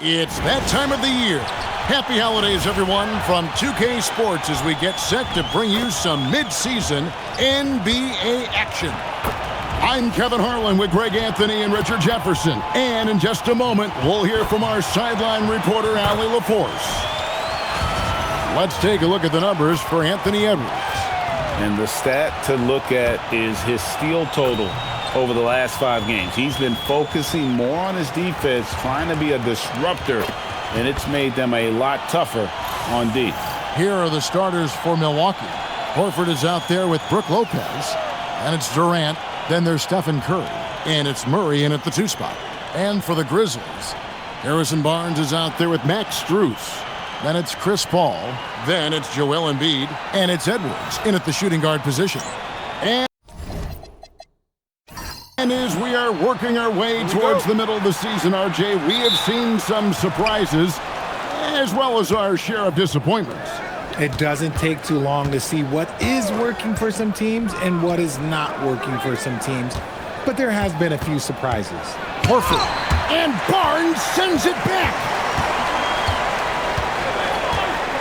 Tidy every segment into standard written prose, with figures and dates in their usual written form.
It's that time of the year. Happy holidays, everyone, from 2K Sports as we get set to bring you some mid-season NBA action. I'm Kevin Harlan with Greg Anthony and Richard Jefferson. And in just a moment, we'll hear from our sideline reporter, Allie LaForce. Let's take a look at the numbers for Anthony Edwards. And the stat to look at is his steal total over the last 5 games. He's been focusing more on his defense, trying to be a disruptor, and it's made them a lot tougher on D. Here are the starters for Milwaukee. Horford is out there with Brook Lopez, and it's Durant. Then there's Stephen Curry, and it's Murray in at the 2 spot. And for the Grizzlies, Harrison Barnes is out there with Max Strus. Then it's Chris Paul. Then it's Joel Embiid, and it's Edwards in at the shooting guard position. And as we are working our way towards the middle of the season, RJ, we have seen some surprises as well as our share of disappointments. It doesn't take too long to see what is working for some teams and what is not working for some teams. But there has been a few surprises. Horford, and Barnes sends it back.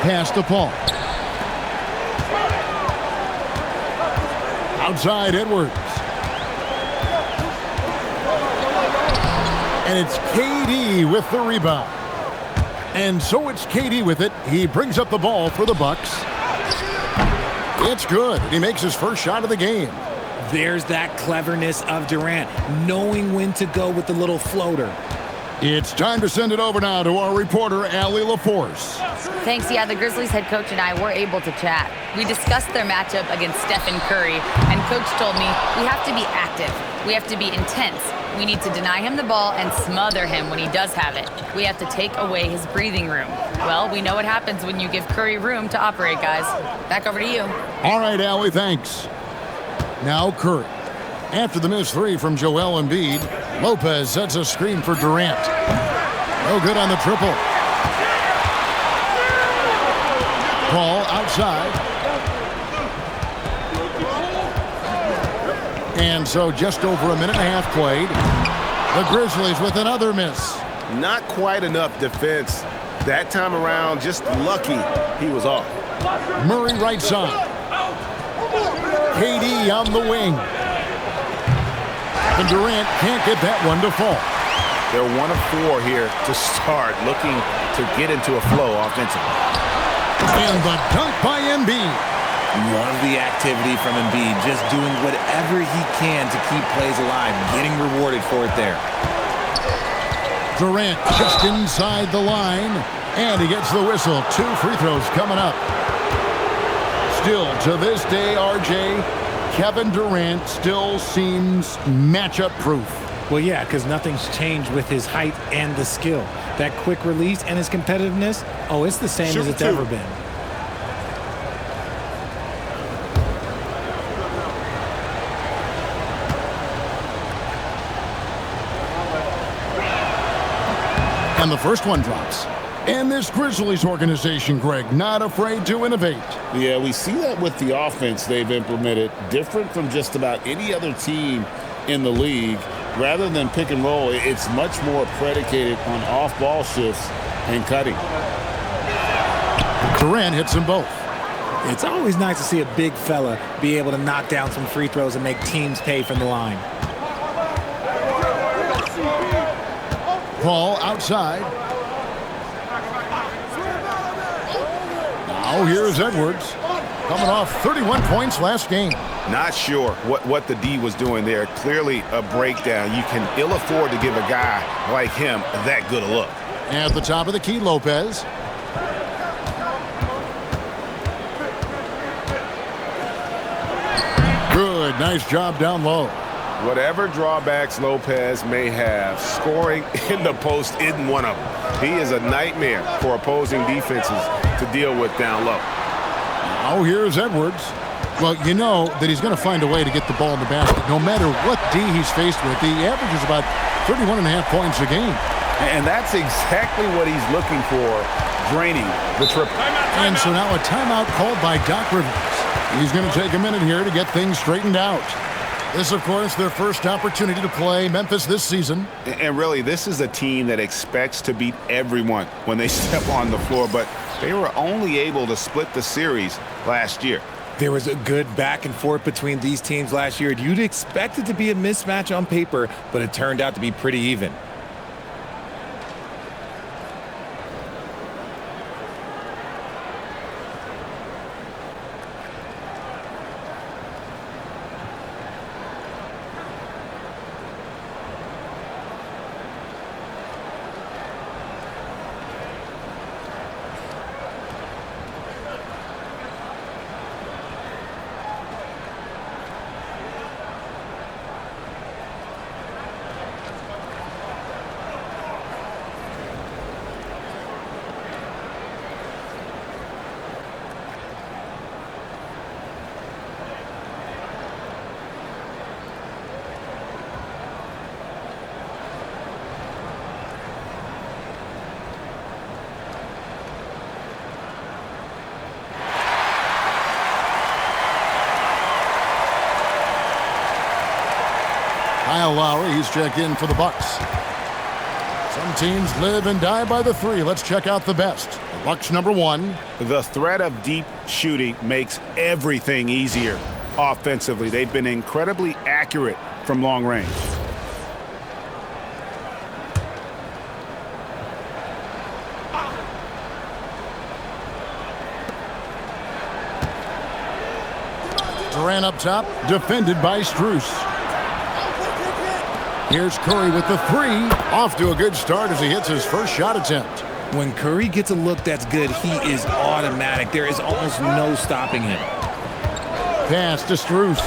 Pass to Paul. Outside Edwards. And it's KD with the rebound. And so it's KD with it. He brings up the ball for the Bucks. It's good. He makes his first shot of the game. There's that cleverness of Durant, knowing when to go with the little floater. It's time to send it over now to our reporter, Allie LaForce. Thanks. Yeah, the Grizzlies head coach and I were able to chat. We discussed their matchup against Stephen Curry, and Coach told me we have to be active. We have to be intense. We need to deny him the ball and smother him when he does have it. We have to take away his breathing room. Well, we know what happens when you give Curry room to operate, guys. Back over to you. All right, Allie, thanks. Now Curry. After the missed 3 from Joel Embiid, Lopez sets a screen for Durant. No good on the triple. Paul outside. And so just over a minute and a half played. The Grizzlies with another miss. Not quite enough defense. That time around, just lucky he was off. Murray right side. KD on the wing. And Durant can't get that one to fall. They're 1 of 4 here to start, looking to get into a flow offensively. And the dunk by Embiid. Love the activity from Embiid, just doing whatever he can to keep plays alive, getting rewarded for it there. Durant just inside the line, and he gets the whistle. 2 free throws coming up. Still, to this day, RJ, Kevin Durant still seems matchup proof. Well, yeah, because nothing's changed with his height and the skill. That quick release and his competitiveness, oh, it's the same as it's ever been. And the first one drops. And this Grizzlies organization, Greg, not afraid to innovate. Yeah, we see that with the offense they've implemented, different from just about any other team in the league. Rather than pick and roll, it's much more predicated on off-ball shifts and cutting. Durant hits them both. It's always nice to see a big fella be able to knock down some free throws and make teams pay from the line. Paul outside. Now here's Edwards, coming off 31 points last game. Not sure what the D was doing there. Clearly a breakdown. You can ill afford to give a guy like him that good a look. At the top of the key, Lopez. Good, nice job down low. Whatever drawbacks Lopez may have, scoring in the post isn't one of them. He is a nightmare for opposing defenses to deal with down low. Now here's Edwards. Well, you know that he's going to find a way to get the ball in the basket. No matter what D he's faced with, he averages about 31.5 points a game. And that's exactly what he's looking for, draining the triple. And so now a timeout called by Doc Rivers. He's going to take a minute here to get things straightened out. This, of course, their first opportunity to play Memphis this season. And really, this is a team that expects to beat everyone when they step on the floor, but they were only able to split the series last year. There was a good back and forth between these teams last year. You'd expect it to be a mismatch on paper, but it turned out to be pretty even. Kyle Lowry, he's checked in for the Bucks. Some teams live and die by the three. Let's check out the best. The Bucks number 1. The threat of deep shooting makes everything easier offensively. They've been incredibly accurate from long range. Durant up top, defended by Strus. Here's Curry with the 3. Off to a good start as he hits his first shot attempt. When Curry gets a look that's good, he is automatic. There is almost no stopping him. Pass to Strus.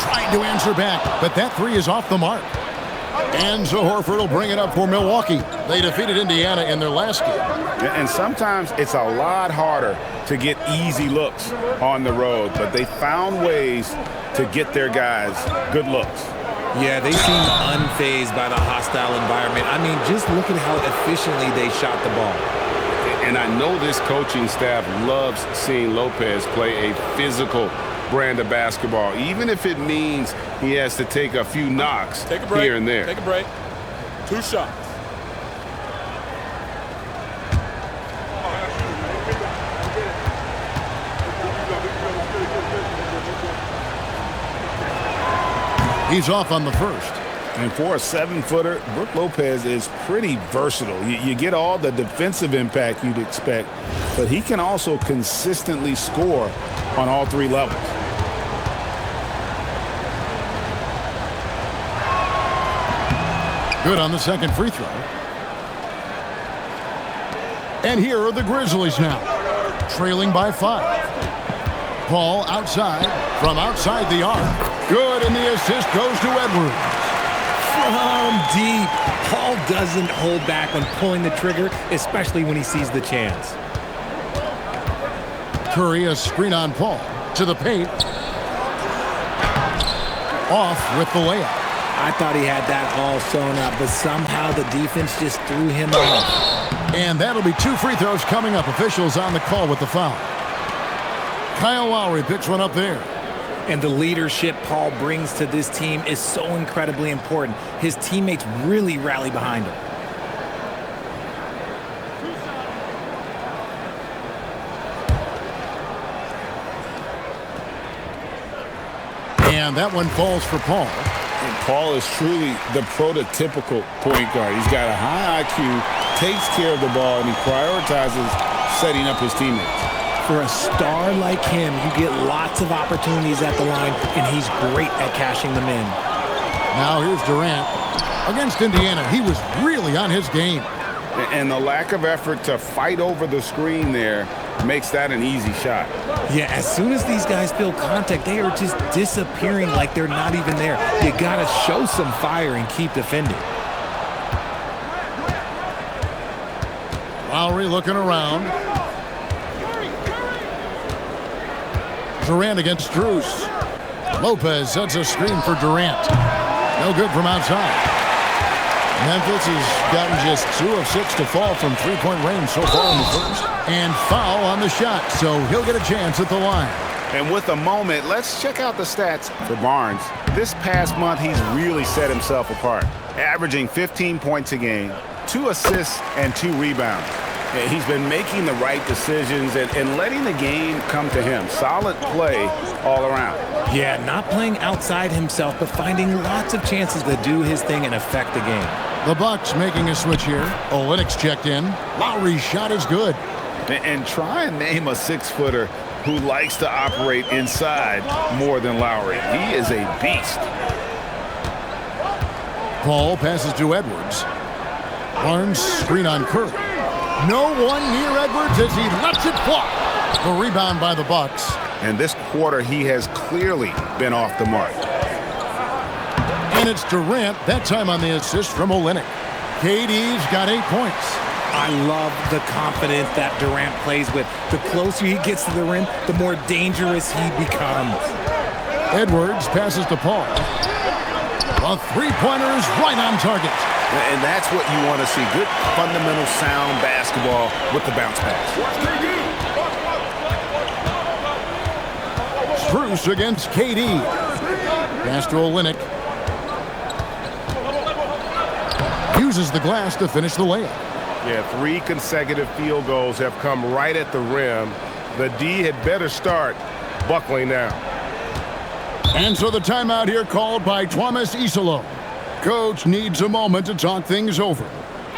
Trying to answer back, but that 3 is off the mark. And so Horford will bring it up for Milwaukee. They defeated Indiana in their last game. And sometimes it's a lot harder to get easy looks on the road, but they found ways to get their guys good looks. Yeah, they seem unfazed by the hostile environment. I mean, just look at how efficiently they shot the ball. And I know this coaching staff loves seeing Lopez play a physical brand of basketball, even if it means he has to take a few knocks here and there. Take a break. 2 shots. He's off on the first. And for a 7-footer, Brook Lopez is pretty versatile. You get all the defensive impact you'd expect, but he can also consistently score on all 3 levels. Good on the second free throw. And here are the Grizzlies now, trailing by 5. Paul outside, from outside the arc. Good, and the assist goes to Edwards. From deep. Paul doesn't hold back when pulling the trigger, especially when he sees the chance. Curry, a screen on Paul. To the paint. Off with the layup. I thought he had that all sewn up, but somehow the defense just threw him off. And that'll be 2 free throws coming up. Officials on the call with the foul. Kyle Lowry picks one up there. And the leadership Paul brings to this team is so incredibly important. His teammates really rally behind him. And that one falls for Paul. And Paul is truly the prototypical point guard. He's got a high IQ, takes care of the ball, and he prioritizes setting up his teammates. For a star like him, you get lots of opportunities at the line, and he's great at cashing them in. Now here's Durant. Against Indiana, he was really on his game. And the lack of effort to fight over the screen there makes that an easy shot. Yeah, as soon as these guys feel contact, they are just disappearing like they're not even there. You got to show some fire and keep defending. Lowry looking around. Durant against Strus. Lopez sets a screen for Durant. No good from outside. Memphis has gotten just 2 of 6 to fall from three-point range so far in the first. And foul on the shot, so he'll get a chance at the line. And with a moment, let's check out the stats for Barnes. This past month, he's really set himself apart, averaging 15 points a game, 2 assists, and 2 rebounds. Yeah, he's been making the right decisions and letting the game come to him. Solid play all around. Yeah, not playing outside himself, but finding lots of chances to do his thing and affect the game. The Bucks making a switch here. Olynyk's checked in. Lowry's shot is good. And try and name a 6-footer who likes to operate inside more than Lowry. He is a beast. Paul passes to Edwards. Barnes screen on Curry. No one near Edwards as he lets it fly. The rebound by the Bucks. And this quarter, he has clearly been off the mark. And it's Durant, that time on the assist from Olynyk. KD's got 8 points. I love the confidence that Durant plays with. The closer he gets to the rim, the more dangerous he becomes. Edwards passes to Paul. The three-pointer is right on target. And that's what you want to see. Good, fundamental, sound basketball with the bounce pass. Strus against KD. Pass to Olynyk. Uses the glass to finish the layup. Yeah, 3 consecutive field goals have come right at the rim. The D had better start buckling now. And so the timeout here called by Thomas Isolo. Coach needs a moment to talk things over.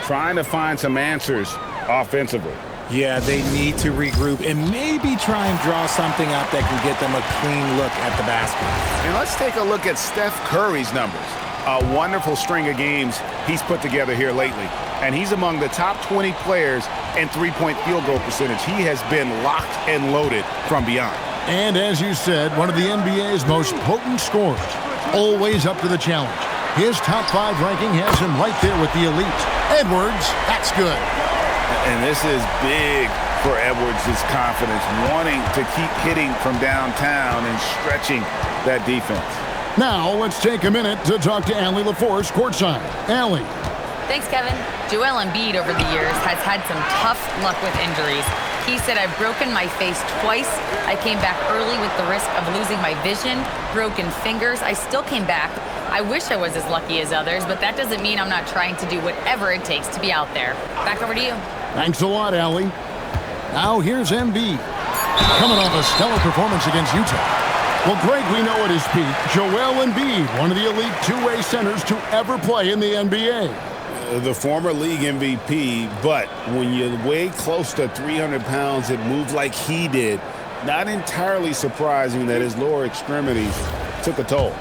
Trying to find some answers offensively. Yeah, they need to regroup and maybe try and draw something up that can get them a clean look at the basket. And let's take a look at Steph Curry's numbers. A wonderful string of games he's put together here lately. And he's among the top 20 players in three-point field goal percentage. He has been locked and loaded from beyond. And as you said, one of the NBA's most potent scorers. Always up to the challenge. His top 5 ranking has him right there with the elite. Edwards, that's good. And this is big for Edwards' confidence, wanting to keep hitting from downtown and stretching that defense. Now let's take a minute to talk to Allie LaForce courtside. Allie. Thanks, Kevin. Joel Embiid over the years has had some tough luck with injuries. He said, I've broken my face twice. I came back early with the risk of losing my vision, broken fingers. I still came back. I wish I was as lucky as others, but that doesn't mean I'm not trying to do whatever it takes to be out there. Back over to you. Thanks a lot, Allie. Now here's Embiid. Coming off a stellar performance against Utah. Well, Greg, we know at his peak, Joel Embiid, one of the elite two-way centers to ever play in the NBA. The former league MVP, but when you weigh close to 300 pounds, it moves like he did. Not entirely surprising that his lower extremities took a toll.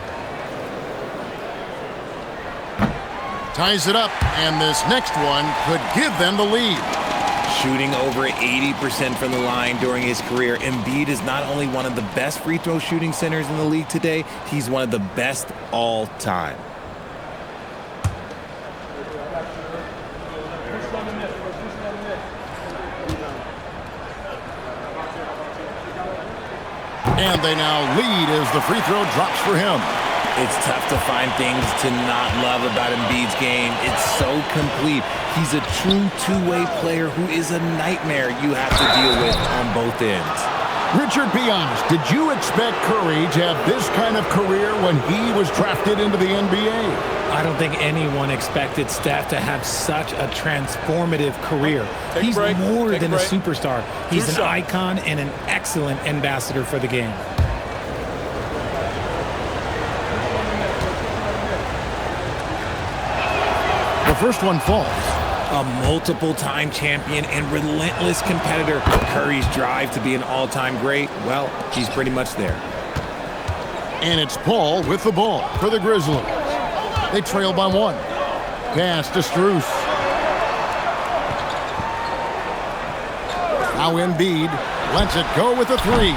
Ties it up, and this next one could give them the lead. Shooting over 80% from the line during his career, Embiid is not only one of the best free throw shooting centers in the league today, he's one of the best all time. And they now lead as the free throw drops for him. It's tough to find things to not love about Embiid's game. It's so complete. He's a true two-way player who is a nightmare you have to deal with on both ends. Richard, be honest, did you expect Curry to have this kind of career when he was drafted into the NBA? I don't think anyone expected Steph to have such a transformative career. He's more than a superstar. He's an icon and an excellent ambassador for the game. The first one falls. A multiple-time champion and relentless competitor. Curry's drive to be an all-time great, well, he's pretty much there. And it's Paul with the ball for the Grizzlies. They trail by 1. Pass to Strus. Now Embiid lets it go with a 3.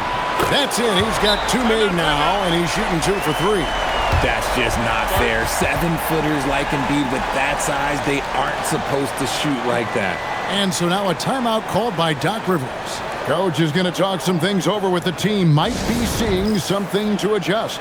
That's it. He's got 2 made now, and he's shooting 2 for 3. That's just not fair. 7-footers like Embiid with that size, they aren't supposed to shoot like that. And so now a timeout called by Doc Rivers. Coach is going to talk some things over with the team. Might be seeing something to adjust.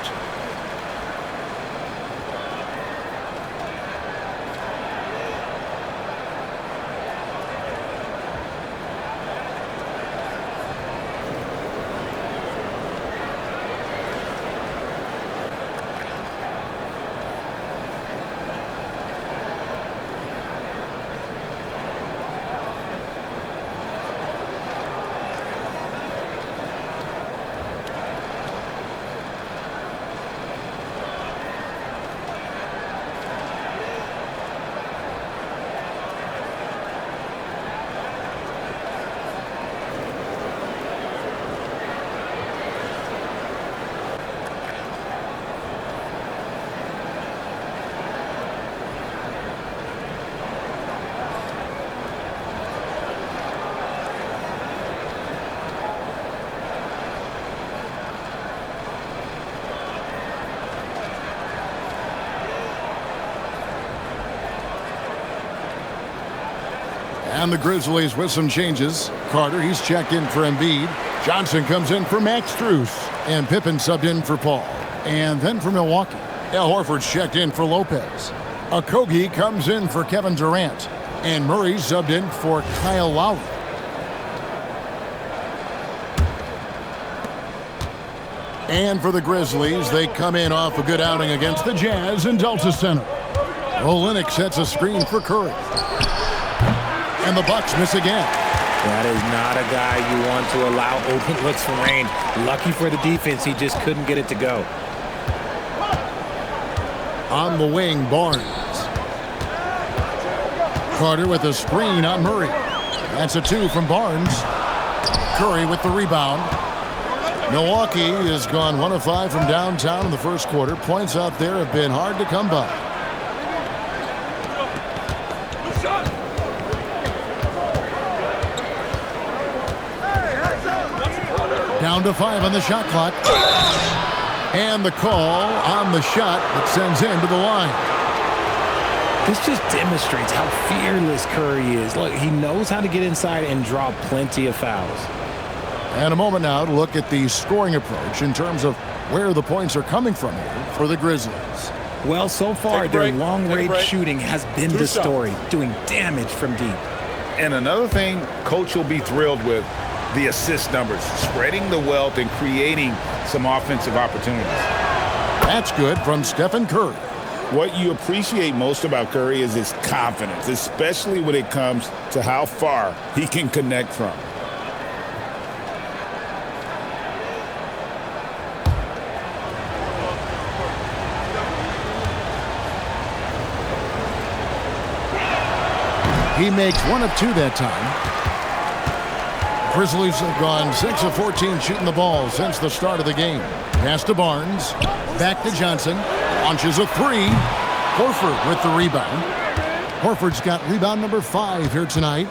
And the Grizzlies with some changes. Carter, he's checked in for Embiid. Johnson comes in for Max Strus. And Pippen subbed in for Paul. And then for Milwaukee, Al Horford's checked in for Lopez. Okogie comes in for Kevin Durant. And Murray subbed in for Kyle Lowry. And for the Grizzlies, they come in off a good outing against the Jazz in Delta Center. Olynyk sets a screen for Curry. And the Bucks miss again. That is not a guy you want to allow open looks from range. Lucky for the defense, he just couldn't get it to go. On the wing, Barnes. Carter with a screen on Murray. That's a 2 from Barnes. Curry with the rebound. Milwaukee has gone 1 of 5 from downtown in the first quarter. Points out there have been hard to come by. Down to 5 on the shot clock. And the call on the shot that sends him to the line. This just demonstrates how fearless Curry is. Look, he knows how to get inside and draw plenty of fouls. And a moment now to look at the scoring approach in terms of where the points are coming from here for the Grizzlies. Well, so far, their long-range shooting has been the story, doing damage from deep. And another thing Coach will be thrilled with, the assist numbers, spreading the wealth and creating some offensive opportunities. That's good from Stephen Curry. What you appreciate most about Curry is his confidence, especially when it comes to how far he can connect from. He makes 1 of 2 that time. Grizzlies have gone 6 of 14 shooting the ball since the start of the game. Pass to Barnes. Back to Johnson. Launches a 3. Horford with the rebound. Horford's got rebound number 5 here tonight.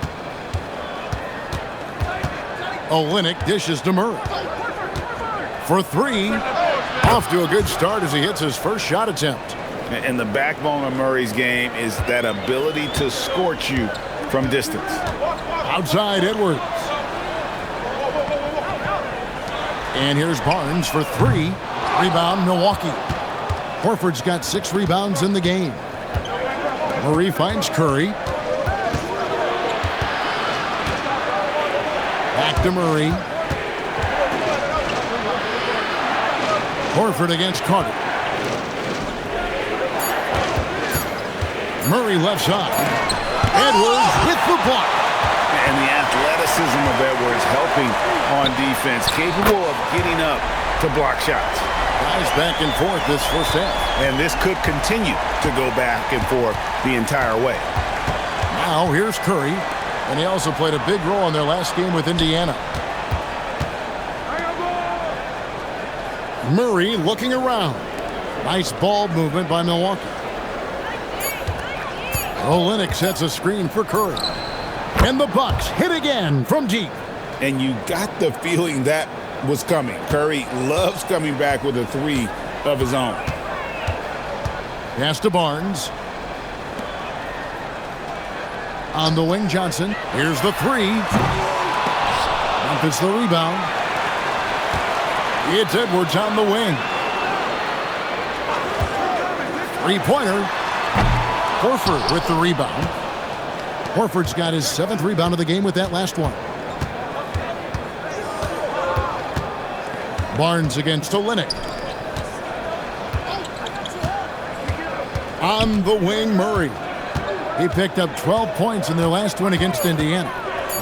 Olynyk dishes to Murray. For 3. Off to a good start as he hits his first shot attempt. And the backbone of Murray's game is that ability to scorch you from distance. Outside Edwards. And here's Barnes for 3. Rebound Milwaukee. Horford's got 6 rebounds in the game. Murray finds Curry. Back to Murray. Horford against Carter. Murray left side. Edwards with the block. And the athleticism of Edwards helping on defense, capable of getting up to block shots. Guys back and forth this first half. And this could continue to go back and forth the entire way. Now here's Curry. And he also played a big role in their last game with Indiana. Murray looking around. Nice ball movement by Milwaukee. Olynyk sets a screen for Curry. And the Bucks hit again from deep. And you got the feeling that was coming. Curry loves coming back with a 3 of his own. Pass to Barnes. On the wing, Johnson. Here's the 3. It's the rebound. It's Edwards on the wing. 3-pointer. Horford with the rebound. Horford's got his 7th rebound of the game with that last one. Barnes against Olynyk. On the wing, Murray. He picked up 12 points in their last win against Indiana.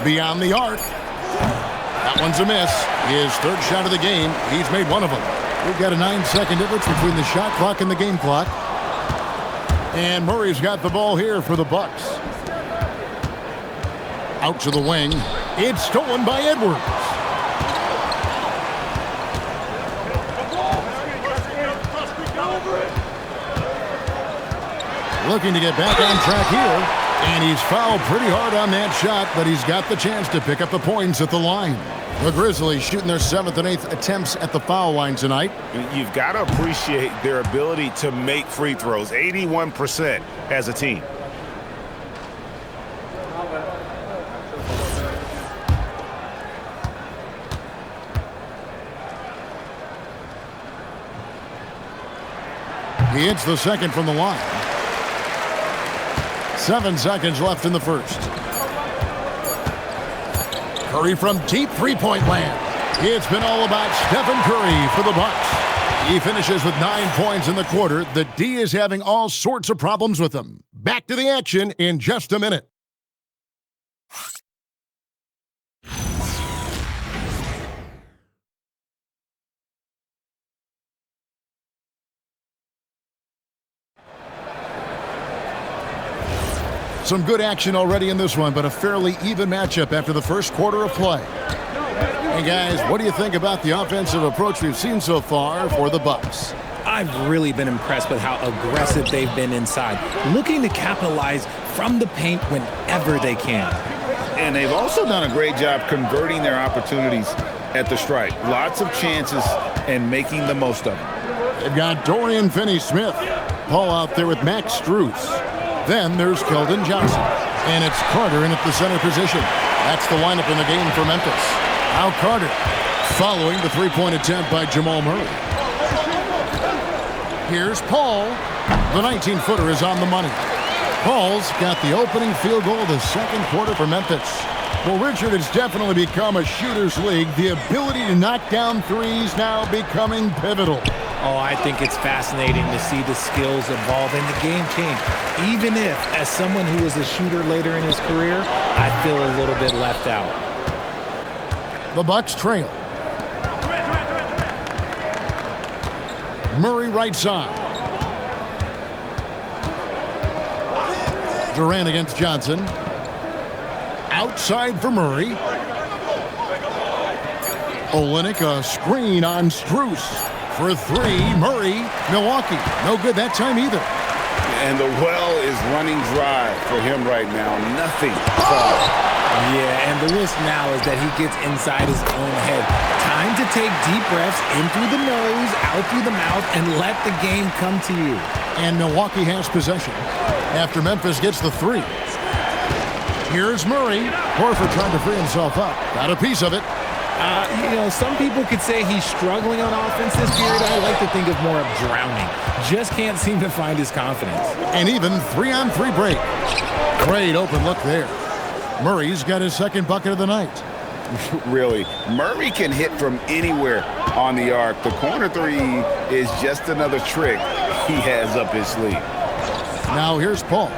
Beyond the arc. That one's a miss. His 3rd shot of the game. He's made 1 of them. We've got a 9-second difference between the shot clock and the game clock. And Murray's got the ball here for the Bucks. Out to the wing. It's stolen by Edwards. Looking to get back on track here. And he's fouled pretty hard on that shot, but he's got the chance to pick up the points at the line. The Grizzlies shooting their 7th and 8th attempts at the foul line tonight. You've got to appreciate their ability to make free throws, 81% as a team. He hits the second from the line. 7 seconds left in the first. Curry from deep three-point land. It's been all about Stephen Curry for the Bucks. He finishes with 9 points in the quarter. The D is having all sorts of problems with him. Back to the action in just a minute. Some good action already in this one, but a fairly even matchup after the first quarter of play. Hey guys, what do you think about the offensive approach we've seen so far for the Bucks? I've really been impressed with how aggressive they've been inside, looking to capitalize from the paint whenever they can. And they've also done a great job converting their opportunities at the stripe. Lots of chances and making the most of them. They've got Dorian Finney-Smith. Paul out there with Max Strus. Then there's Keldon Johnson. And it's Carter in at the center position. That's the lineup in the game for Memphis. Now Carter following the three-point attempt by Jamal Murray. Here's Paul. The 19-footer is on the money. Paul's got the opening field goal of the second quarter for Memphis. Well, Richard, it's definitely become a shooter's league. The ability to knock down threes now becoming pivotal. Oh, I think it's fascinating to see the skills evolve and the game change. Even if, as someone who was a shooter later in his career, I feel a little bit left out. The Bucks trail. Murray right side. Durant against Johnson. Outside for Murray. Olynyk, a screen on Strus. For three, Murray, Milwaukee. No good that time either. And the well is running dry for him right now. Nothing. Yeah, and the risk now is that he gets inside his own head. Time to take deep breaths in through the nose, out through the mouth, and let the game come to you. And Milwaukee has possession after Memphis gets the three. Here's Murray. Horford trying to free himself up. Got a piece of it. Some people could say he's struggling on offense this period. I like to think of more of drowning. Just can't seem to find his confidence. And even 3-on-3 break. Great open look there. Murray's got his second bucket of the night. Really, Murray can hit from anywhere on the arc. The corner three is just another trick he has up his sleeve. Now here's Paul.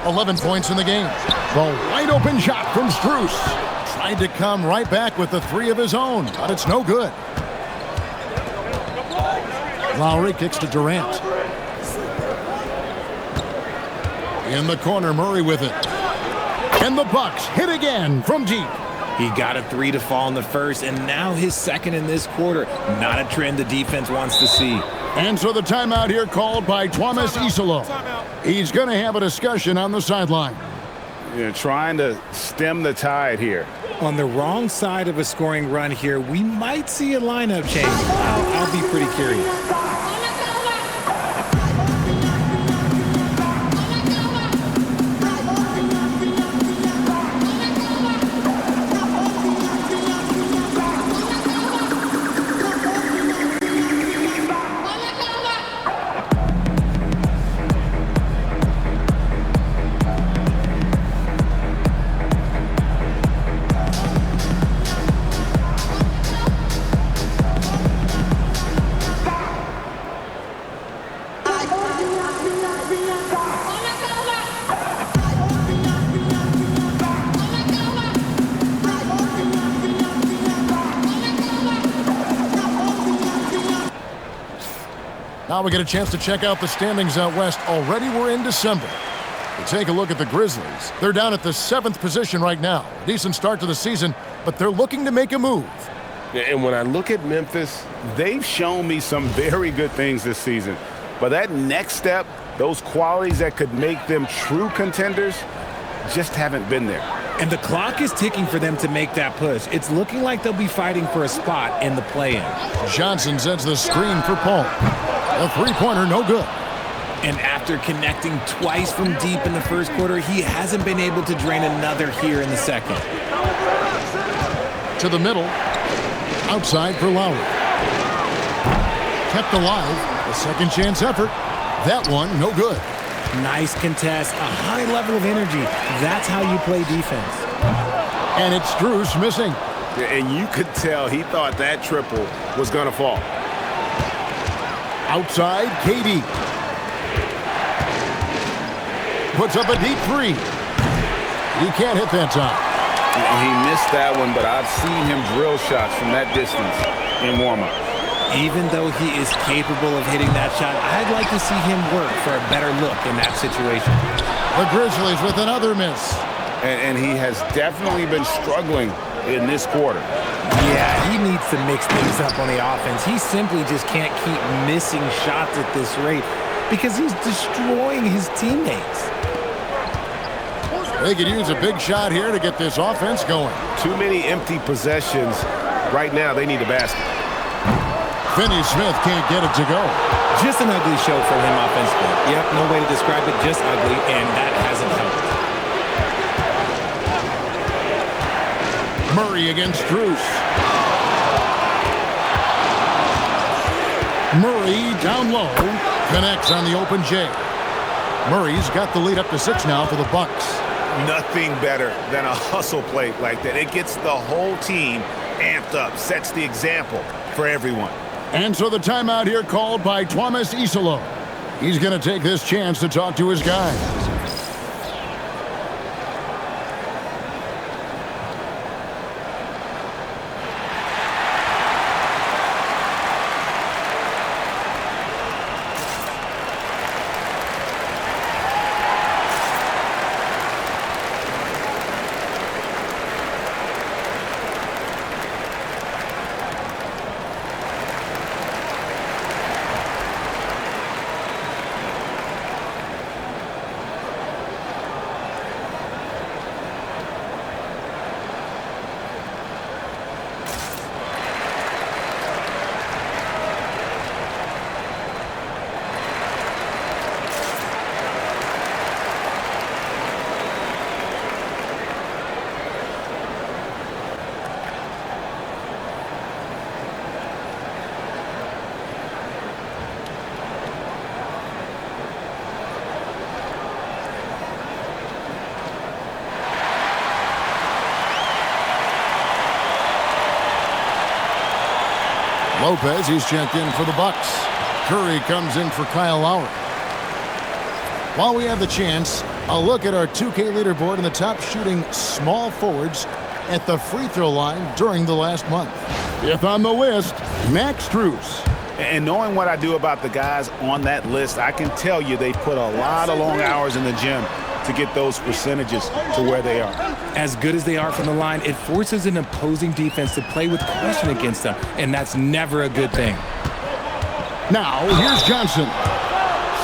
11 points in the game. The wide open shot from Strus. Tried to come right back with the three of his own, but it's no good. Lowry kicks to Durant. In the corner, Murray with it. And the Bucks hit again from deep. He got a three to fall in the first, and now his second in this quarter. Not a trend the defense wants to see. And so the timeout here called by Thomas Isolo. He's going to have a discussion on the sideline. Trying to stem the tide here. On the wrong side of a scoring run here, we might see a lineup change. I'll be pretty curious. Now we get a chance to check out the standings out west. Already we're in December. We take a look at the Grizzlies. They're down at the 7th position right now. A decent start to the season, but they're looking to make a move. And when I look at Memphis, They've shown me some very good things this season. But that next step, those qualities that could make them true contenders, just haven't been there. And the clock is ticking for them to make that push. It's looking like they'll be fighting for a spot in the play-in. Johnson sends the screen for Paul. A three-pointer, no good. And after connecting twice from deep in the first quarter, he hasn't been able to drain another here in the second. To the middle. Outside for Lowry. Kept alive. A second chance effort. That one, no good. Nice contest, a high level of energy. That's how you play defense. And it's Strus missing. And you could tell he thought that triple was going to fall. Outside, KD. Puts up a deep three. He can't hit that time. He missed that one, but I've seen him drill shots from that distance in warm-up. Even though he is capable of hitting that shot, I'd like to see him work for a better look in that situation. The Grizzlies with another miss. And he has definitely been struggling in this quarter. Yeah, he needs to mix things up on the offense. He simply just can't keep missing shots at this rate because he's destroying his teammates. They could use a big shot here to get this offense going. Too many empty possessions. Right now, they need a basket. Finney Smith can't get it to go. Just an ugly show for him offensively. Yep, no way to describe it, just ugly, and that hasn't helped. Murray against Strus. Murray down low. Connects on the open J. Murray's got the lead up to 6 now for the Bucks. Nothing better than a hustle play like that. It gets the whole team amped up, sets the example for everyone. And so the timeout here called by Thomas Isolo. He's going to take this chance to talk to his guys. Lopez, he's checked in for the Bucks. Curry comes in for Kyle Lowry. While we have the chance, a look at our 2K leaderboard and the top shooting small forwards at the free throw line during the last month. Fifth on the list, Max Strus. And knowing what I do about the guys on that list, I can tell you they put a lot of long hours in the gym to get those percentages to where they are. As good as they are from the line, it forces an opposing defense to play with caution against them, and that's never a good thing. Now, here's Johnson.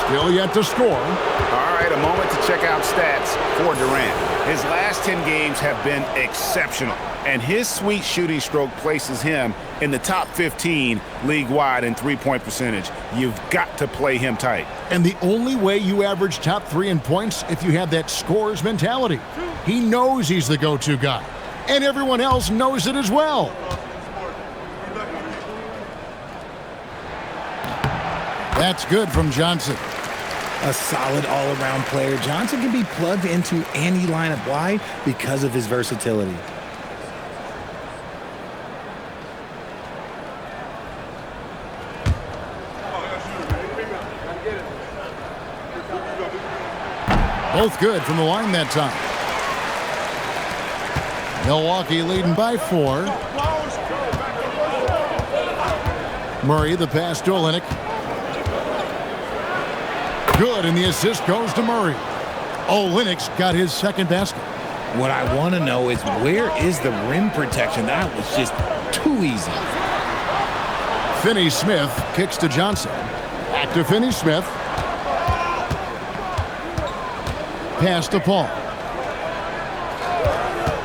Still yet to score. All right, a moment to check out stats for Durant. His last 10 games have been exceptional, and his sweet shooting stroke places him in the top 15 league-wide in three-point percentage. You've got to play him tight. And the only way you average top 3 in points if you have that scorer's mentality. He knows he's the go-to guy, and everyone else knows it as well. That's good from Johnson. A solid all-around player. Johnson can be plugged into any lineup. Why? Because of his versatility. Both good from the line that time. Milwaukee leading by 4. Murray, the pass to Olynyk. Good, and the assist goes to Murray. Olynyk's got his second basket. What I want to know is where is the rim protection? That was just too easy. Finney Smith kicks to Johnson. Back to Finney Smith. Pass to Paul.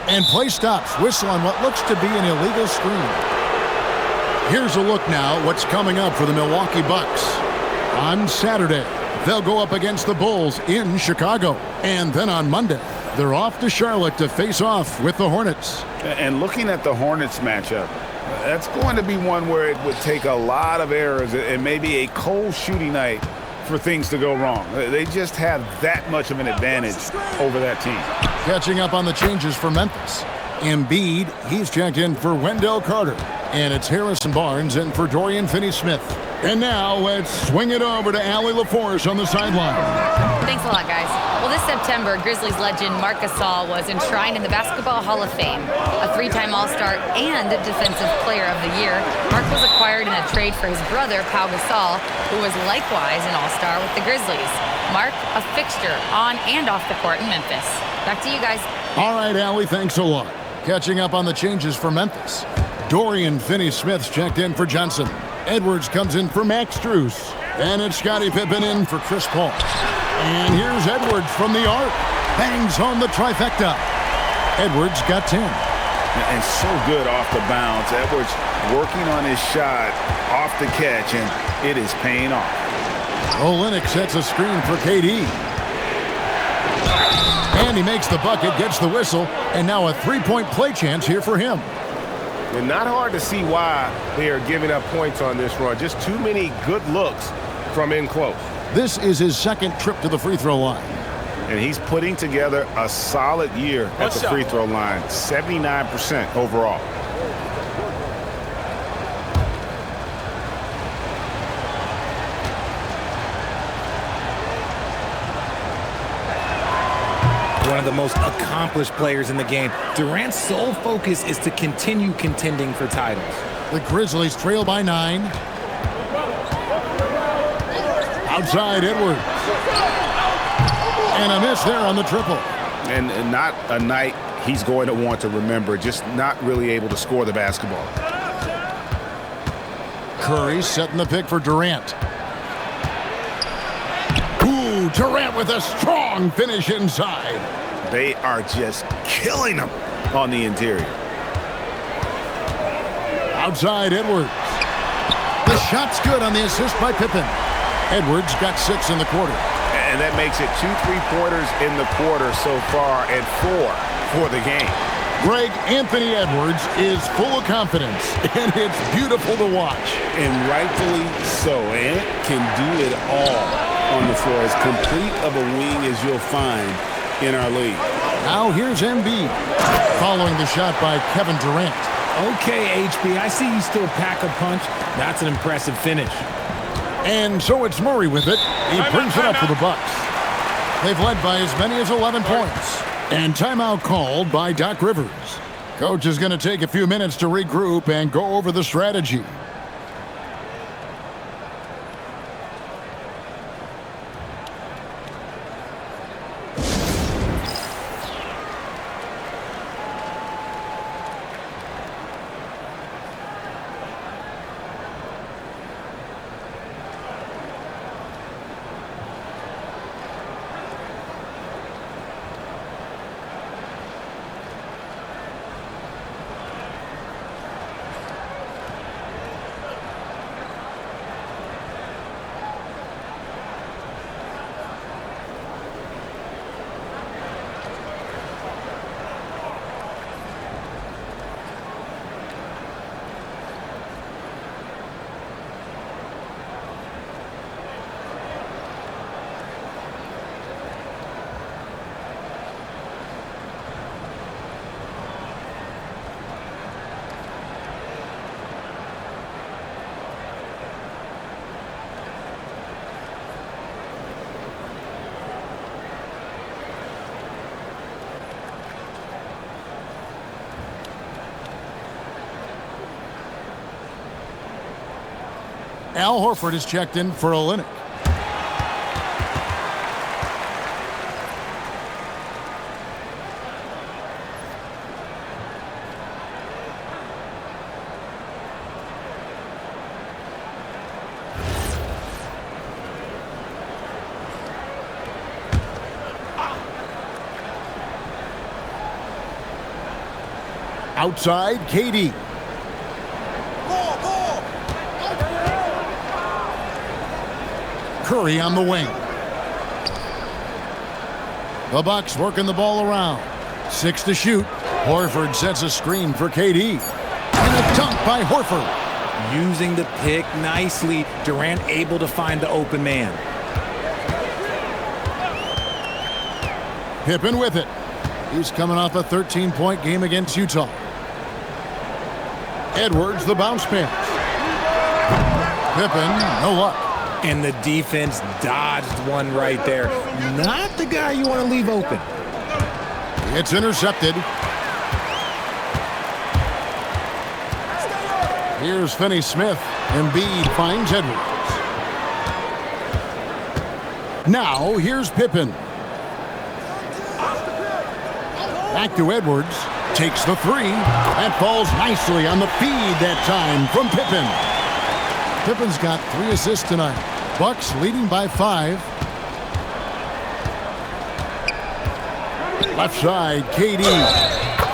And play stops. Whistle on what looks to be an illegal screen. Here's a look now what's coming up for the Milwaukee Bucks. On Saturday, they'll go up against the Bulls in Chicago. And then on Monday, they're off to Charlotte to face off with the Hornets. And looking at the Hornets matchup, that's going to be one where it would take a lot of errors and maybe a cold shooting night for things to go wrong. They just have that much of an advantage over that team. Catching up on the changes for Memphis. Embiid, he's checked in for Wendell Carter. And it's Harrison Barnes in for Dorian Finney-Smith. And now let's swing it over to Allie LaForce on the sideline. Thanks a lot, guys. Well, this September, Grizzlies legend Marc Gasol was enshrined in the Basketball Hall of Fame. A three-time All-Star and Defensive Player of the Year, Marc was acquired in a trade for his brother, Pau Gasol, who was likewise an All-Star with the Grizzlies. Marc, a fixture on and off the court in Memphis. Back to you guys. All right, Allie, thanks a lot. Catching up on the changes for Memphis. Dorian Finney-Smith's checked in for Johnson. Edwards comes in for Max Strus. And it's Scottie Pippen in for Chris Paul. And here's Edwards from the arc. Bangs home the trifecta. Edwards got 10. And so good off the bounce. Edwards working on his shot off the catch, and it is paying off. Olynyk sets a screen for KD. And he makes the bucket, gets the whistle, and now a three-point play chance here for him. And not hard to see why they are giving up points on this run. Just too many good looks from in close. This is his second trip to the free throw line. And he's putting together a solid year at the free throw line. 79% overall. One of the most accomplished players in the game. Durant's sole focus is to continue contending for titles. The Grizzlies trail by 9. Outside Edwards. And a miss there on the triple. And not a night he's going to want to remember. Just not really able to score the basketball. Curry setting the pick for Durant. Ooh, Durant with a strong finish inside. They are just killing him on the interior. Outside Edwards. The shot's good on the assist by Pippen. Edwards got 6 in the quarter. And that makes it 2 3-pointers in the quarter so far and 4 for the game. Greg, Anthony Edwards is full of confidence, and it's beautiful to watch. And rightfully so. Ant can do it all on the floor. As complete of a wing as you'll find in our league. Now here's Embiid, following the shot by Kevin Durant. Okay, HB, I see you still pack a punch. That's an impressive finish. And so it's Murray with it. He brings it up for the Bucks. They've led by as many as 11 points. And timeout called by Doc Rivers. Coach is going to take a few minutes to regroup and go over the strategy. Al Horford is checked in for Olynyk. Outside, KD. Curry on the wing. The Bucks working the ball around. 6 to shoot. Horford sets a screen for KD. And a dunk by Horford. Using the pick nicely. Durant able to find the open man. Pippen with it. He's coming off a 13-point game against Utah. Edwards, the bounce pass. Pippen, no luck. And the defense dodged one right there. Not the guy you want to leave open. It's intercepted. Here's Finney Smith. Embiid finds Edwards. Now, here's Pippen. Back to Edwards. Takes the three. That falls nicely on the feed that time from Pippen. Pippen's got 3 assists tonight. Bucks leading by 5. Left side, KD.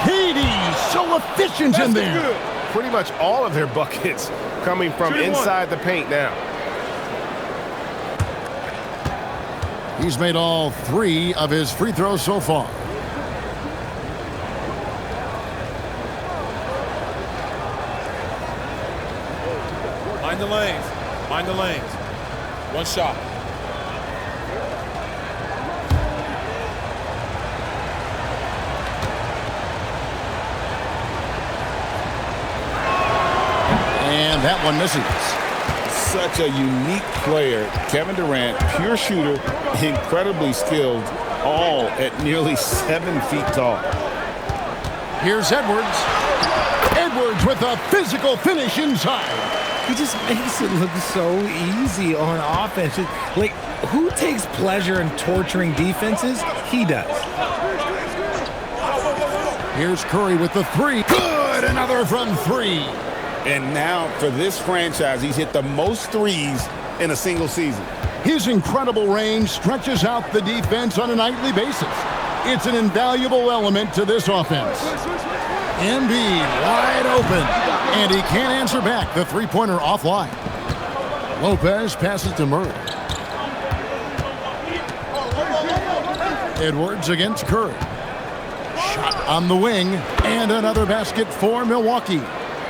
KD, so efficient in there. Good. Pretty much all of their buckets coming from inside the paint now. He's made all 3 of his free throws so far. Mind the lanes. Mind the lanes. One shot. And that one misses. Such a unique player. Kevin Durant, pure shooter, incredibly skilled, all at nearly 7 feet tall. Here's Edwards. Edwards with a physical finish inside. He just makes it look so easy on offense. Like, who takes pleasure in torturing defenses? He does. Here's Curry with the 3. Good, another from 3. And now, for this franchise, he's hit the most threes in a single season. His incredible range stretches out the defense on a nightly basis. It's an invaluable element to this offense. Embiid wide open, and he can't answer back. The three-pointer offline. Lopez passes to Murray. Edwards against Curry. Shot on the wing, and another basket for Milwaukee.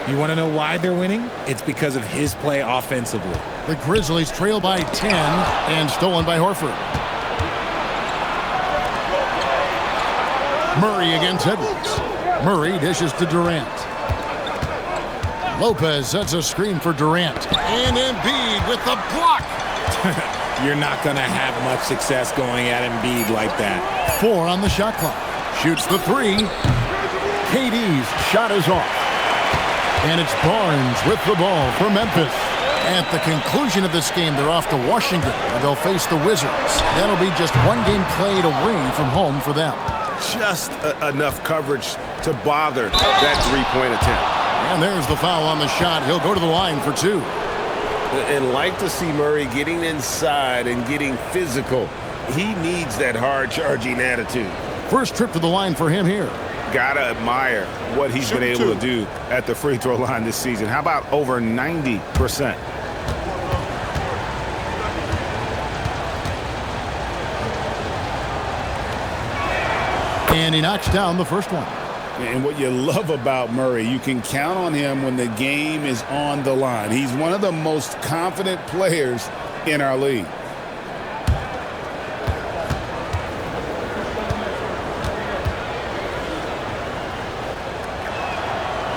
You want to know why they're winning? It's because of his play offensively. The Grizzlies trail by 10 and stolen by Horford. Murray against Edwards. Murray dishes to Durant. Lopez sets a screen for Durant. And Embiid with the block. You're not going to have much success going at Embiid like that. 4 on the shot clock. Shoots the 3. KD's shot is off. And it's Barnes with the ball for Memphis. At the conclusion of this game, they're off to Washington, where they'll face the Wizards. That'll be just 1 game played away from home for them. Just enough coverage to bother that 3-point attempt. And there's the foul on the shot. He'll go to the line for 2. And like to see Murray getting inside and getting physical. He needs that hard-charging attitude. First trip to the line for him here. Gotta admire what he's been able to do at the free throw line this season. How about over 90%? And he knocks down the first one. And what you love about Murray, you can count on him when the game is on the line. He's one of the most confident players in our league.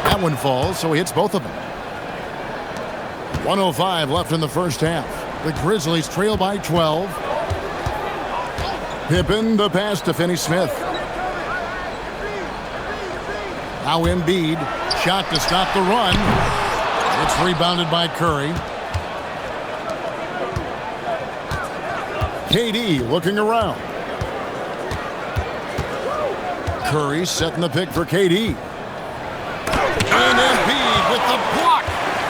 That one falls, so he hits both of them. 1:05 left in the first half. The Grizzlies trail by 12. Pippen, the pass to Finney Smith. Now Embiid, shot to stop the run. It's rebounded by Curry. KD looking around. Curry setting the pick for KD. And Embiid with the block.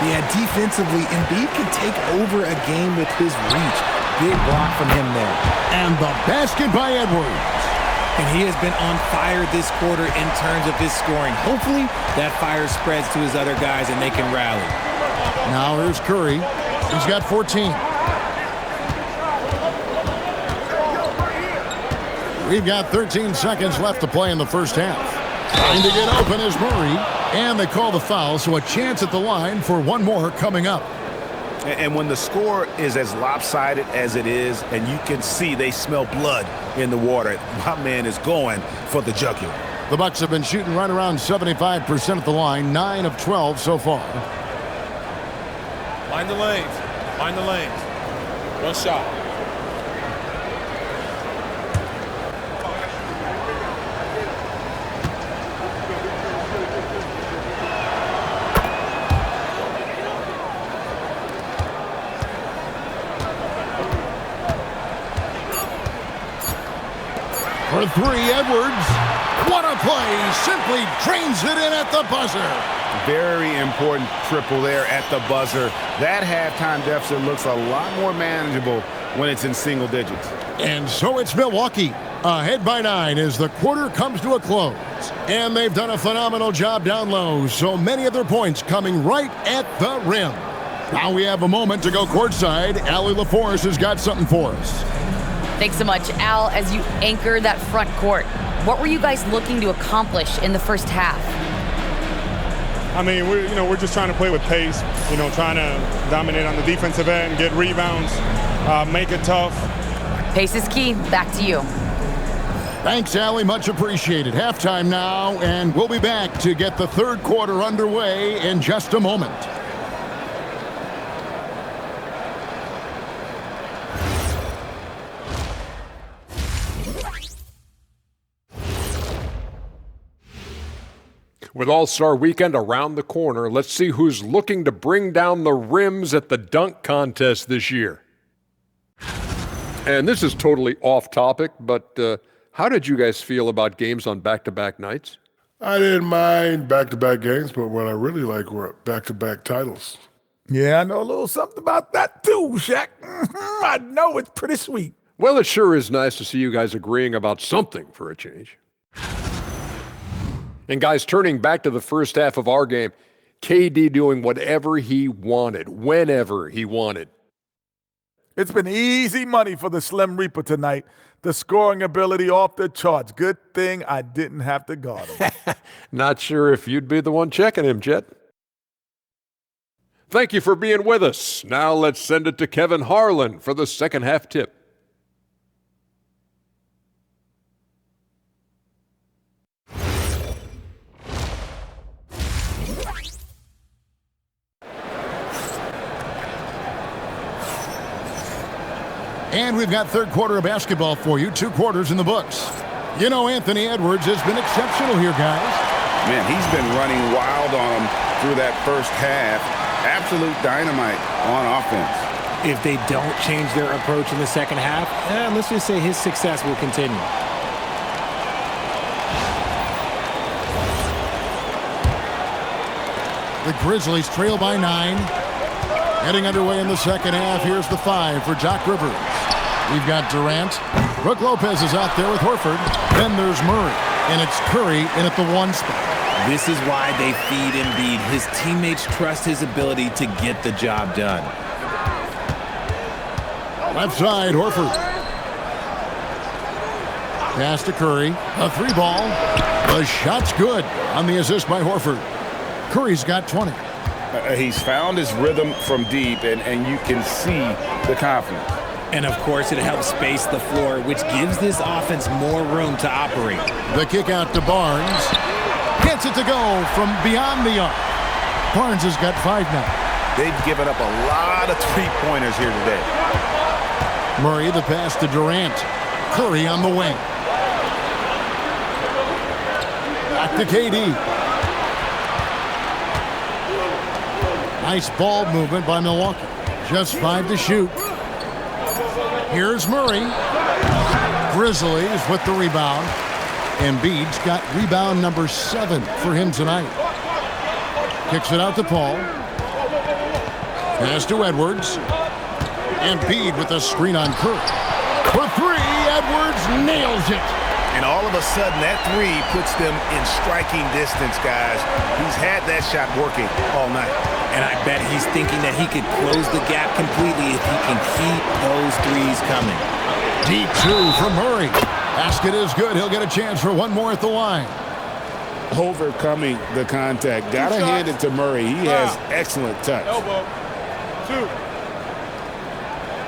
Yeah, defensively, Embiid can take over a game with his reach. Big block from him there. And the basket by Edwards. And he has been on fire this quarter in terms of his scoring. Hopefully, that fire spreads to his other guys and they can rally. Now here's Curry. He's got 14. We've got 13 seconds left to play in the first half. Trying to get open is Murray. And they call the foul, so a chance at the line for one more coming up. And when the score is as lopsided as it is, and you can see they smell blood in the water, my man is going for the jugular. The Bucks have been shooting right around 75% at the line, 9 of 12 so far. Mind the lanes. Mind the lanes. One shot. For three, Edwards. What a play. Simply drains it in at the buzzer. Very important triple there at the buzzer. That halftime deficit looks a lot more manageable when it's in single digits. And so it's Milwaukee, ahead by 9 as the quarter comes to a close. And they've done a phenomenal job down low, so many of their points coming right at the rim. Now we have a moment to go courtside. Allie LaForce has got something for us. Thanks so much, Al. As you anchor that front court, what were you guys looking to accomplish in the first half? I mean, we're just trying to play with pace, trying to dominate on the defensive end, get rebounds, make it tough. Pace is key. Back to you. Thanks, Allie. Much appreciated. Halftime now, and we'll be back to get the third quarter underway in just a moment. With All-Star Weekend around the corner, let's see who's looking to bring down the rims at the dunk contest this year. And this is totally off topic, but how did you guys feel about games on back-to-back nights? I didn't mind back-to-back games, but what I really like were back-to-back titles. Yeah, I know a little something about that too, Shaq. I know it's pretty sweet. Well, it sure is nice to see you guys agreeing about something for a change. And guys, turning back to the first half of our game, KD doing whatever he wanted, whenever he wanted. It's been easy money for the Slim Reaper tonight. The scoring ability off the charts. Good thing I didn't have to guard him. Not sure if you'd be the one checking him, Jet. Thank you for being with us. Now let's send it to Kevin Harlan for the second half tip. And we've got third quarter of basketball for you, 2 quarters in the books. You know, Anthony Edwards has been exceptional here, guys. Man, he's been running wild on them through that first half. Absolute dynamite on offense. If they don't change their approach in the second half, let's just say his success will continue. The Grizzlies trail by 9. Heading underway in the second half. Here's the 5 for Doc Rivers. We've got Durant. Brook Lopez is out there with Horford. Then there's Murray. And it's Curry in at the 1 spot. This is why they feed Embiid. His teammates trust his ability to get the job done. Left side, Horford. Pass to Curry. A 3 ball. The shot's good on the assist by Horford. Curry's got 20. He's found his rhythm from deep, and you can see the confidence. And, of course, it helps space the floor, which gives this offense more room to operate. The kick out to Barnes. Gets it to go from beyond the arc. Barnes has got 5 now. They've given up a lot of three-pointers here today. Murray, the pass to Durant. Curry on the wing. Back to KD. Nice ball movement by Milwaukee. Just 5 to shoot. Here's Murray. Grizzlies with the rebound. Embiid's got rebound number 7 for him tonight. Kicks it out to Paul. Pass to Edwards. Embiid with a screen on Curry. For 3, Edwards nails it. And all of a sudden, that 3 puts them in striking distance, guys. He's had that shot working all night. And I bet he's thinking that he could close the gap completely if he can keep those threes coming. Deep 2 from Murray. Basket is good. He'll get a chance for 1 more at the line. Overcoming the contact. Gotta hand it to Murray. He has excellent touch. Elbow. 2.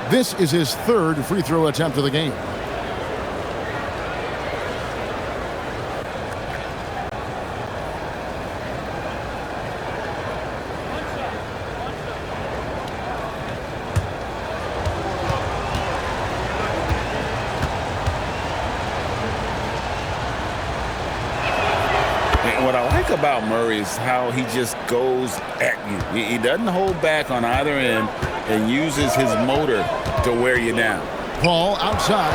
This is his third free throw attempt of the game. What I like about Murray is how he just goes at you. He doesn't hold back on either end and uses his motor to wear you down. Paul outside.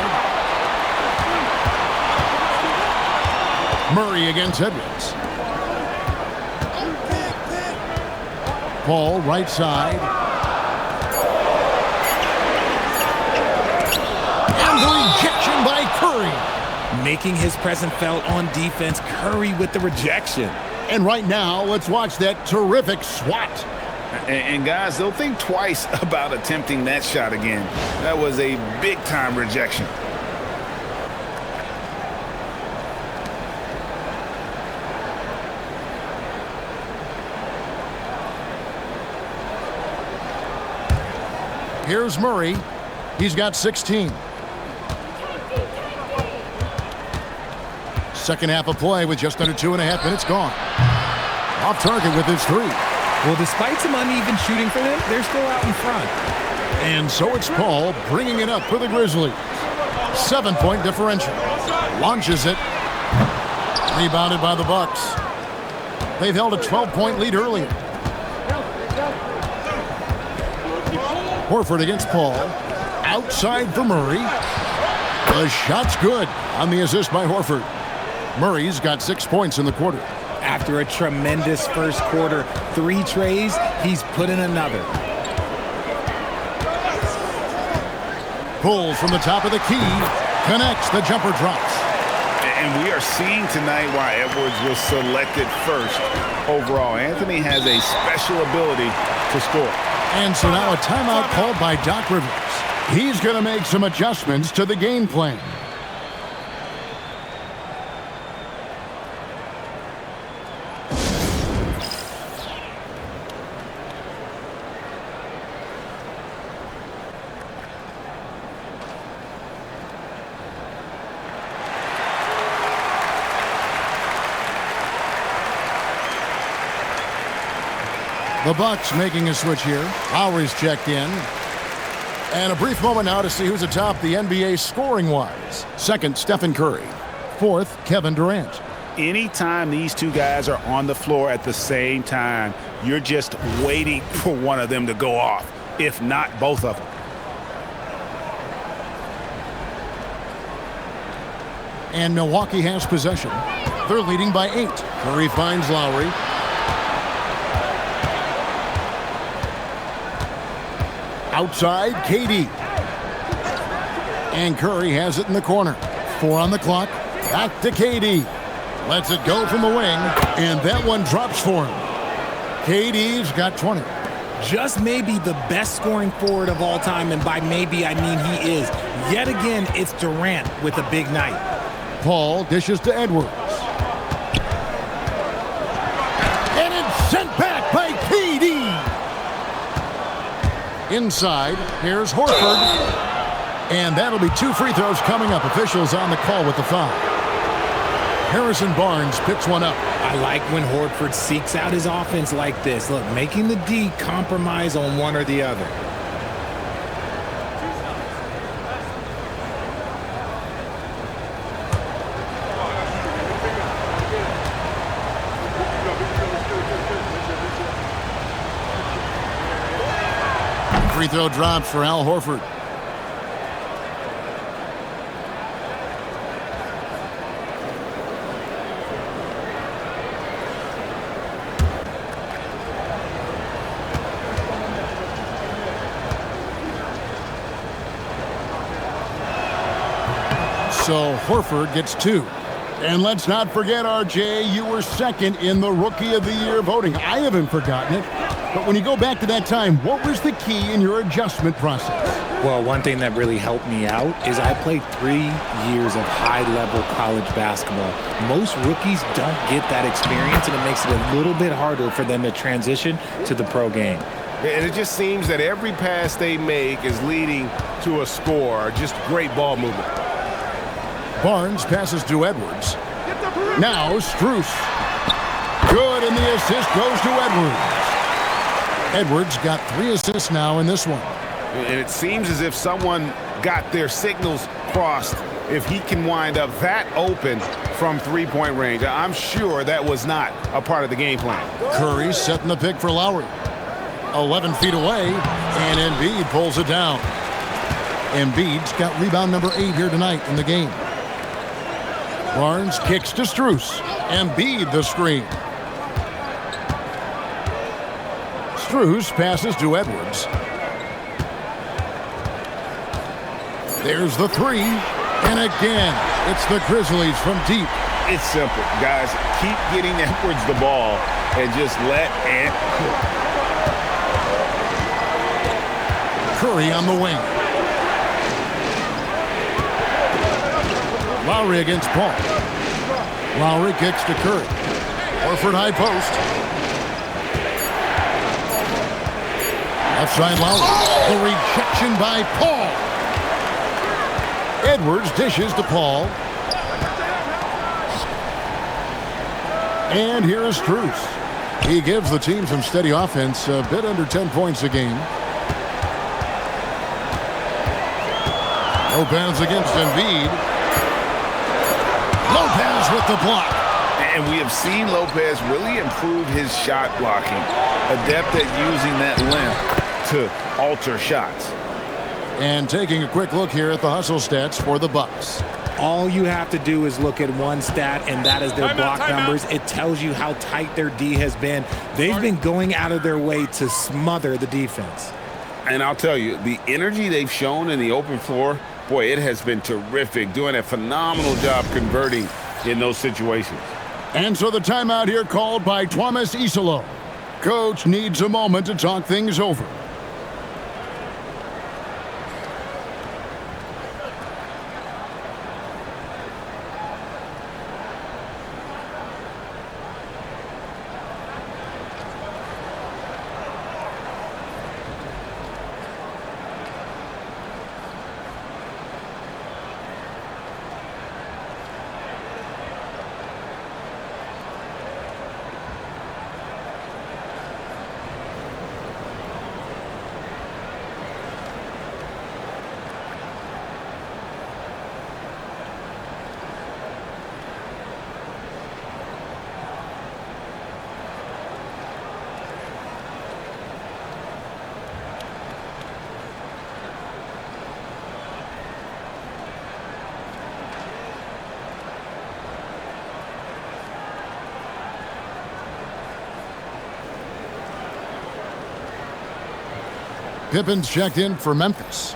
Murray against Edwards. Paul right side. And the rejection by Curry. Making his presence felt on defense. Curry with the rejection. And right now, let's watch that terrific swat. And guys, they'll think twice about attempting that shot again. That was a big-time rejection. Here's Murray. He's got 16. Second half of play with just under 2.5 minutes gone. Off target with his three. Well, despite some uneven shooting for them, they're still out in front. And so it's Paul bringing it up for the Grizzlies. 7-point differential. Launches it. Rebounded by the Bucks. They've held a 12-point lead earlier. Horford against Paul. Outside for Murray. The shot's good on the assist by Horford. Murray's got 6 points in the quarter. After a tremendous first quarter, 3 trays, he's put in another. Pulls from the top of the key. Connects. The jumper drops. And we are seeing tonight why Edwards was selected first overall. Anthony has a special ability to score. And so now a timeout called by Doc Rivers. He's going to make some adjustments to the game plan. The Bucks making a switch here. Lowry's checked in. And a brief moment now to see who's atop the NBA scoring-wise. Second, Stephen Curry. Fourth, Kevin Durant. Anytime these two guys are on the floor at the same time, you're just waiting for one of them to go off, if not both of them. And Milwaukee has possession. They're leading by 8. Curry finds Lowry. Outside, KD. And Curry has it in the corner. 4 on the clock. Back to KD. Lets it go from the wing. And that one drops for him. KD's got 20. Just maybe the best scoring forward of all time. And by maybe, I mean he is. Yet again, it's Durant with a big night. Paul dishes to Edwards. And it's sent back by KD. Inside, here's Horford. And that'll be 2 free throws coming up. Officials on the call with the foul. Harrison Barnes picks one up. I like when Horford seeks out his offense like this. Look, making the D compromise on one or the other. Free throw drops for Al Horford. So Horford gets 2. And let's not forget, RJ, you were second in the Rookie of the Year voting. I haven't forgotten it. But when you go back to that time, what was the key in your adjustment process? Well, one thing that really helped me out is I played 3 years of high-level college basketball. Most rookies don't get that experience, and it makes it a little bit harder for them to transition to the pro game. And it just seems that every pass they make is leading to a score. Just great ball movement. Barnes passes to Edwards. Now Strus. Good, and the assist goes to Edwards. Edwards got 3 assists now in this one. And it seems as if someone got their signals crossed if he can wind up that open from three-point range. I'm sure that was not a part of the game plan. Curry setting the pick for Lowry. 11 feet away, and Embiid pulls it down. Embiid's got rebound number 8 here tonight in the game. Barnes kicks to Strus. Embiid the screen. Strus passes to Edwards. There's the 3, and again, it's the Grizzlies from deep. It's simple, guys. Keep getting Edwards the ball and just let Ant cook. Curry on the wing. Lowry against Paul. Lowry kicks to Curry. Horford high post. Left side Lowry. The rejection by Paul. Edwards dishes to Paul. And here is Strus. He gives the team some steady offense, a bit under 10 points a game. Lopez against Embiid. Lopez with the block. And we have seen Lopez really improve his shot blocking. Adept at using that length to alter shots. And taking a quick look here at the hustle stats for the Bucks. All you have to do is look at one stat, and that is their block numbers. It tells you how tight their D has been. They've been going out of their way to smother the defense. And I'll tell you, the energy they've shown in the open floor, boy, it has been terrific, doing a phenomenal job converting in those situations. And so the timeout here called by Thomas Isolo. Coach needs a moment to talk things over. Pippen's checked in for Memphis.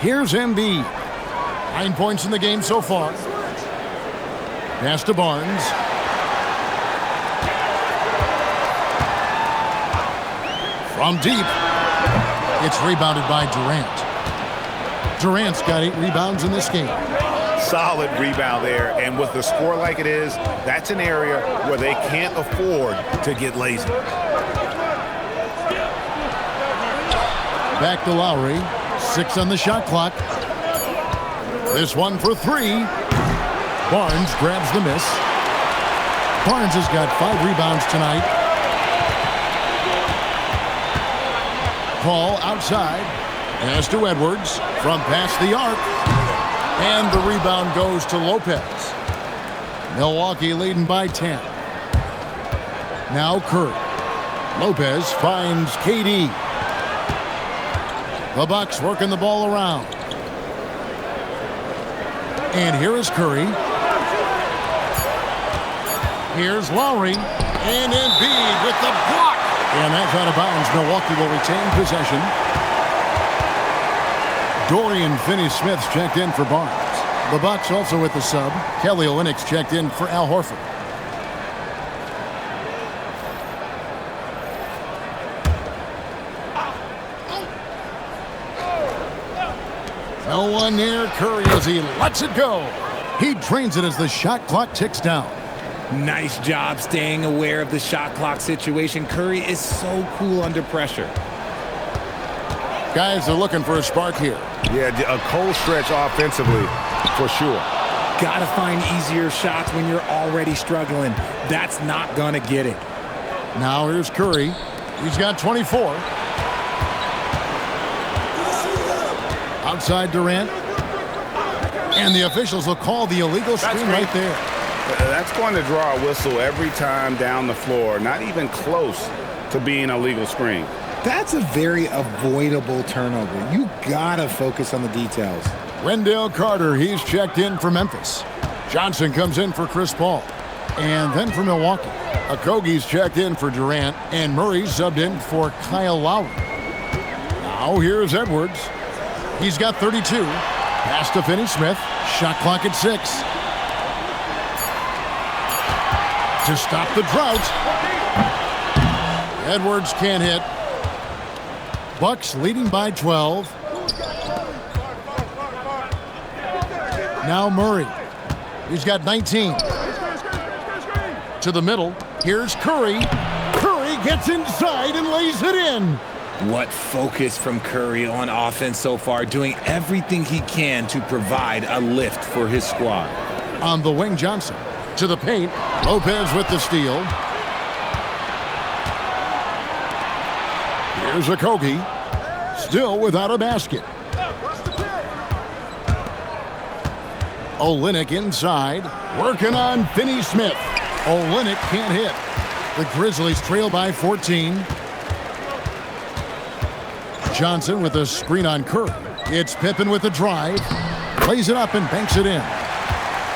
Here's Embiid. 9 points in the game so far. Pass to Barnes. From deep, it's rebounded by Durant. Durant's got 8 rebounds in this game. Solid rebound there, and with the score like it is, that's an area where they can't afford to get lazy. Back to Lowry. 6 on the shot clock. This one for 3. Barnes grabs the miss. Barnes has got 5 rebounds tonight. Paul outside. Pass to Edwards from past the arc. And the rebound goes to Lopez. Milwaukee leading by 10. Now Curry. Lopez finds KD. The Bucks working the ball around. And here is Curry. Here's Lowry. And Embiid with the block. And that's out of bounds. Milwaukee will retain possession. Dorian Finney-Smith's checked in for Barnes. The Bucks also with the sub. Kelly Olynyk's checked in for Al Horford. No one near Curry as he lets it go. He drains it as the shot clock ticks down. Nice job staying aware of the shot clock situation. Curry is so cool under pressure. Guys are looking for a spark here. Yeah, a cold stretch offensively for sure. Gotta find easier shots when you're already struggling. That's not gonna get it. Now here's Curry. He's got 24. Outside Durant. And the officials will call the illegal screen right there. That's going to draw a whistle every time down the floor. Not even close to being a legal screen. That's a very avoidable turnover. You gotta focus on the details. Wendell Carter, he's checked in for Memphis. Johnson comes in for Chris Paul. And then for Milwaukee, Okogie's checked in for Durant, and Murray subbed in for Kyle Lowry. Now here's Edwards. He's got 32. Pass to Finney-Smith. Shot clock at 6. To stop the drought. Edwards can't hit. Bucks leading by 12. Now Murray. He's got 19. To the middle. Here's Curry. Curry gets inside and lays it in. What focus from Curry on offense so far, doing everything he can to provide a lift for his squad. On the wing, Johnson. To the paint. Lopez with the steal. Here's Okogie. Still without a basket. Olynyk inside. Working on Finney-Smith. Olynyk can't hit. The Grizzlies trail by 14. Johnson with a screen on Curry. It's Pippen with a drive. Plays it up and banks it in.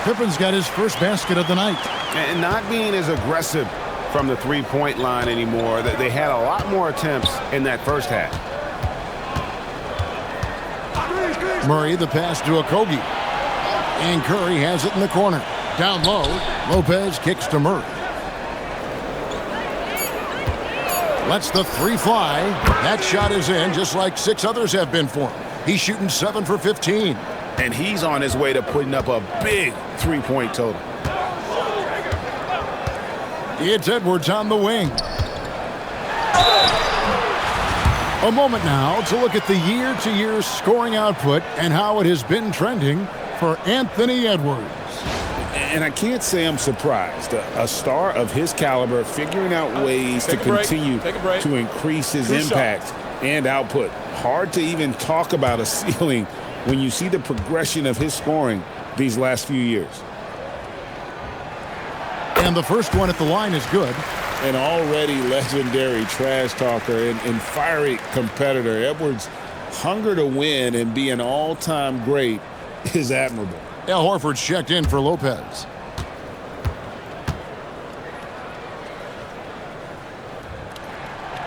Pippen's got his first basket of the night. And not being as aggressive from the three-point line anymore. They had a lot more attempts in that first half. Murray the pass to Okogie. And Curry has it in the corner. Down low, Lopez kicks to Murray. Lets the three fly. That shot is in, just like 6 others have been for him. He's shooting 7 for 15. And he's on his way to putting up a big three-point total. It's Edwards on the wing. A moment now to look at the year-to-year scoring output and how it has been trending for Anthony Edwards. And I can't say I'm surprised. A star of his caliber figuring out ways to continue to increase his impact and output. Hard to even talk about a ceiling when you see the progression of his scoring these last few years. And the first one at the line is good. An already legendary trash talker and fiery competitor, Edwards' hunger to win and be an all-time great is admirable. Al Horford's checked in for Lopez.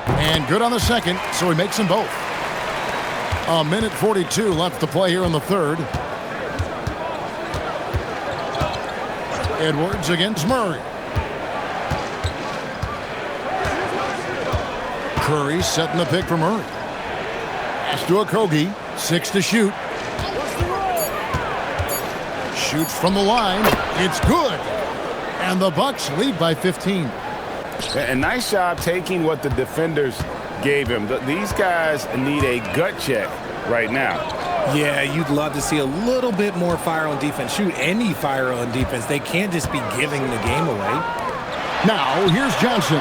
And good on the second, so he makes them both. A minute 42 left to play here in the third. Edwards against Murray. Curry setting the pick for Murray. Pass to Okogie. 6 to shoot. Shoots from the line. It's good. And the Bucks lead by 15. A nice job taking what the defenders gave him. These guys need a gut check right now. Yeah, you'd love to see a little bit more fire on defense. Shoot any fire on defense. They can't just be giving the game away. Now, here's Johnson.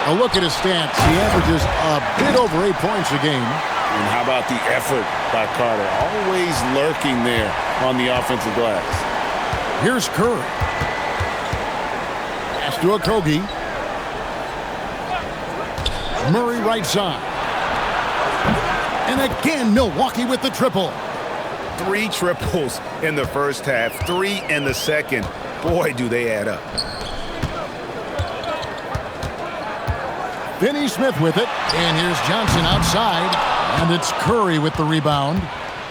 A look at his stats. He averages a bit over 8 points a game. And how about the effort by Carter? Always lurking there on the offensive glass. Here's Curry. Pass to Okogie. Murray right side. And again, Milwaukee with the triple. 3 triples in the first half, 3 in the second. Boy, do they add up. Finney-Smith with it. And here's Johnson outside. And it's Curry with the rebound.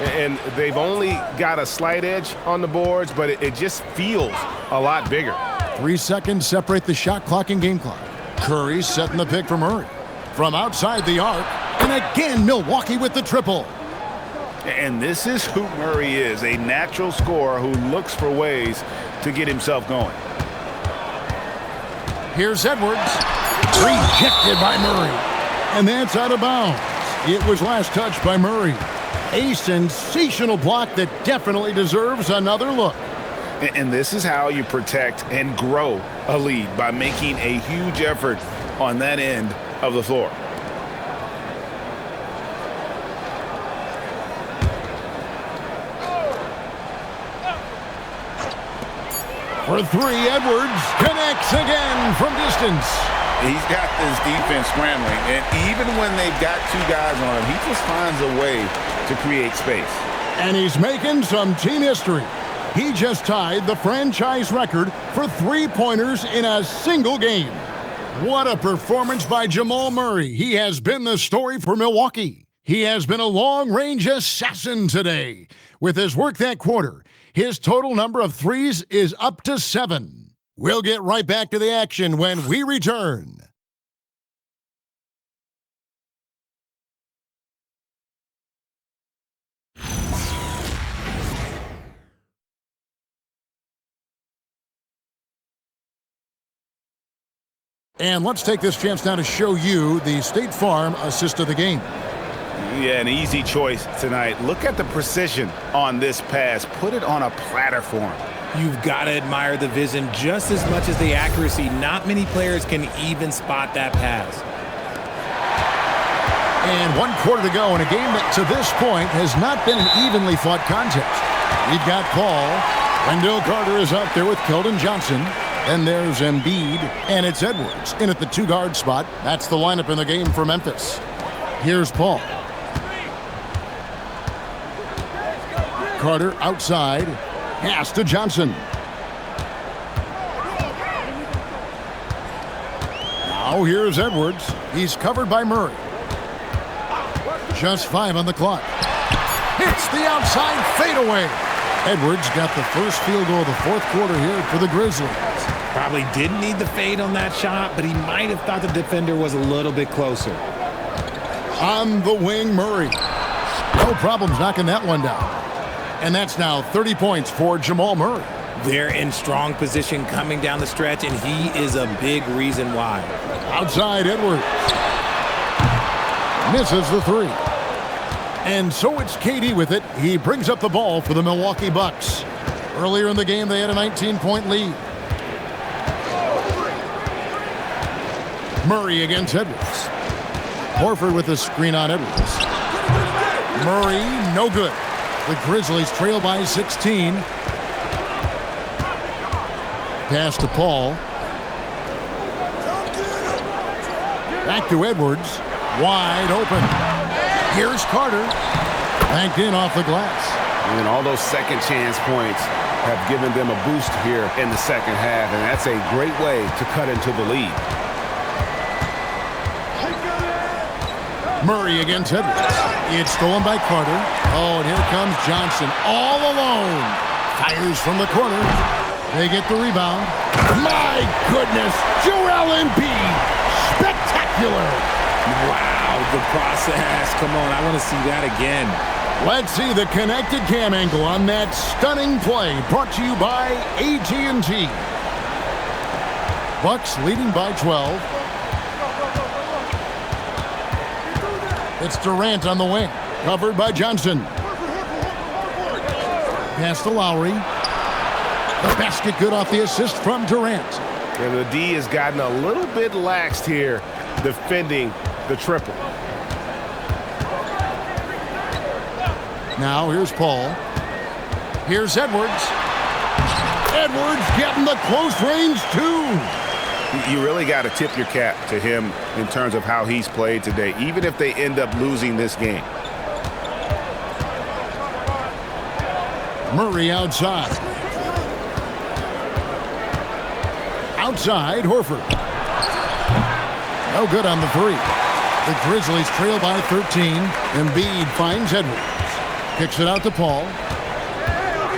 And they've only got a slight edge on the boards, but it just feels a lot bigger. 3 seconds separate the shot clock and game clock. Curry setting the pick for Murray. From outside the arc. And again, Milwaukee with the triple. And this is who Murray is, a natural scorer who looks for ways to get himself going. Here's Edwards. Rejected by Murray. And that's out of bounds. It was last touched by Murray. A sensational block that definitely deserves another look. And this is how you protect and grow a lead, by making a huge effort on that end of the floor. For three, Edwards connects again from distance. He's got this defense scrambling, and even when they've got two guys on him, he just finds a way to create space. And he's making some team history. He just tied the franchise record for three-pointers in a single game. What a performance by Jamal Murray. He has been the story for Milwaukee. He has been a long-range assassin today. With his work that quarter, his total number of threes is up to 7. We'll get right back to the action when we return. And let's take this chance now to show you the State Farm assist of the game. Yeah, an easy choice tonight. Look at the precision on this pass. Put it on a platter for him. You've got to admire the vision just as much as the accuracy. Not many players can even spot that pass. And 1 quarter to go in a game that to this point has not been an evenly fought contest. We've got Paul. Wendell Carter is up there with Keldon Johnson. And there's Embiid, and it's Edwards in at the 2-guard spot. That's the lineup in the game for Memphis. Here's Paul. Carter outside. Pass to Johnson. Now here's Edwards. He's covered by Murray. Just 5 on the clock. Hits the outside fadeaway. Edwards got the first field goal of the 4th quarter here for the Grizzlies. Probably didn't need the fade on that shot, but he might have thought the defender was a little bit closer. On the wing, Murray. No problems knocking that one down. And that's now 30 points for Jamal Murray. They're in strong position coming down the stretch, and he is a big reason why. Outside, Edwards. Misses the 3. And so it's KD with it. He brings up the ball for the Milwaukee Bucks. Earlier in the game, they had a 19-point lead. Murray against Edwards. Horford with the screen on Edwards. Murray, no good. The Grizzlies trail by 16. Pass to Paul. Back to Edwards. Wide open. Here's Carter. Banked in off the glass. And all those second chance points have given them a boost here in the second half, and that's a great way to cut into the lead. Murray against Edwards. It's stolen by Carter. Oh, and here comes Johnson all alone. Fires from the corner. They get the rebound. My goodness, Joel Embiid. Spectacular. Wow, the process. Come on, I want to see that again. Let's see the connected cam angle on that stunning play. Brought to you by AT&T. Bucks leading by 12. It's Durant on the wing. Covered by Johnson. Pass to Lowry. The basket good off the assist from Durant. And the D has gotten a little bit laxed here defending the triple. Now here's Paul. Here's Edwards. Edwards getting the close range too. You really got to tip your cap to him in terms of how he's played today, even if they end up losing this game. Murray outside. Outside, Horford. No good on the 3. The Grizzlies trail by 13. Embiid finds Edwards. Kicks it out to Paul.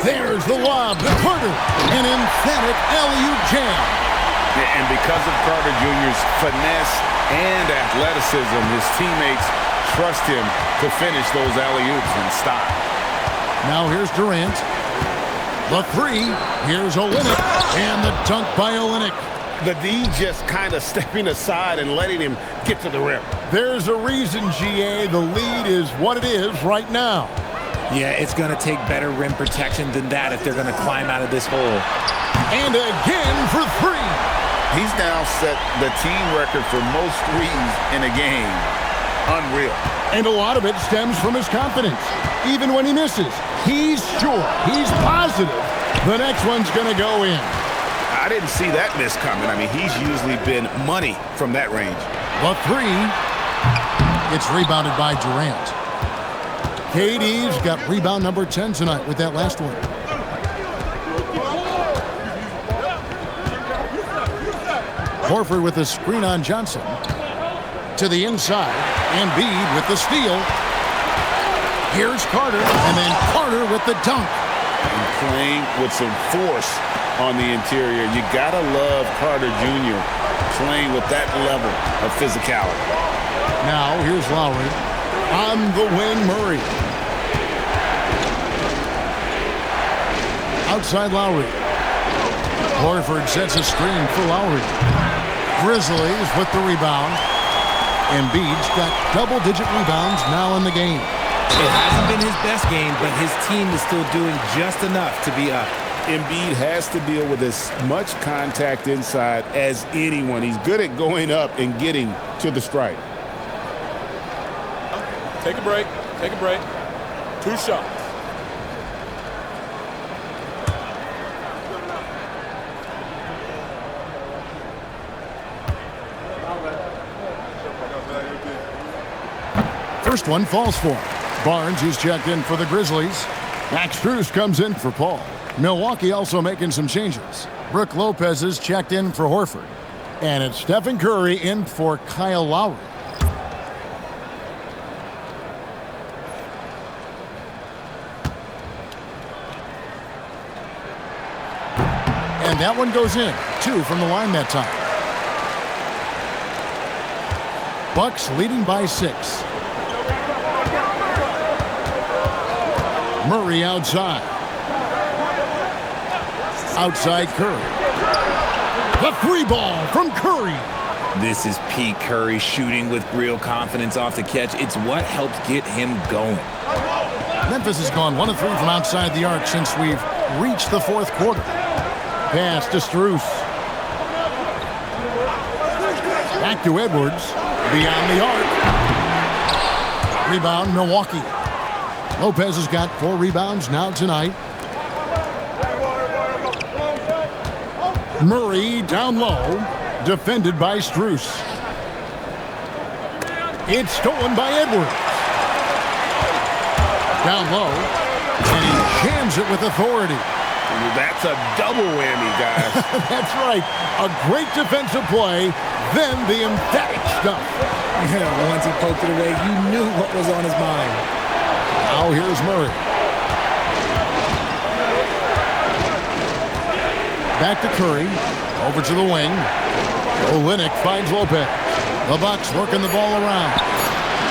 There's the lob to Carter. An emphatic alley-oop jam. And because of Carter Jr.'s finesse and athleticism, his teammates trust him to finish those alley-oops in style. Now here's Durant. The three. Here's Olynyk. And the dunk by Olynyk. The D just kind of stepping aside and letting him get to the rim. There's a reason, GA. The lead is what it is right now. Yeah, it's going to take better rim protection than that if they're going to climb out of this hole. And again for three. He's now set the team record for most threes in a game. Unreal. And a lot of it stems from his confidence. Even when he misses, he's sure, he's positive the next one's going to go in. I didn't see that miss coming. I mean, he's usually been money from that range. The three. It's rebounded by Durant. KD's got rebound number 10 tonight with that last one. Horford with the screen on Johnson. To the inside. Embiid with the steal. Here's Carter. And then Carter with the dunk. And playing with some force on the interior. You got to love Carter Jr. playing with that level of physicality. Now here's Lowry. On the wing, Murray. Outside Lowry. Horford sets a screen for Lowry. Grizzlies with the rebound. Embiid's got double-digit rebounds now in the game. It hasn't been his best game, but his team is still doing just enough to be up. Embiid has to deal with as much contact inside as anyone. He's good at going up and getting to the stripe. Take a break. Take a break. 2 shots. First one falls for him. Barnes is checked in for the Grizzlies. Max Strus comes in for Paul. Milwaukee also making some changes. Brook Lopez is checked in for Horford. And it's Stephen Curry in for Kyle Lowry. And that one goes in. 2 from the line that time. Bucks leading by 6. Murray outside. Outside Curry. The 3 ball from Curry. This is peak Curry shooting with real confidence off the catch. It's what helps get him going. Memphis has gone 1 of 3 from outside the arc since we've reached the 4th quarter. Pass to Strus. Back to Edwards. Beyond the arc. Rebound, Milwaukee. Lopez has got 4 rebounds now tonight. Murray down low. Defended by Strus. It's stolen by Edwards. Down low. And he jams it with authority. That's a double whammy, guys. That's right. A great defensive play, then the emphatic stuff. Yeah, once he poked it away, you knew what was on his mind. Now here's Murray. Back to Curry. Over to the wing. Olynyk finds Lopez. The Bucks working the ball around.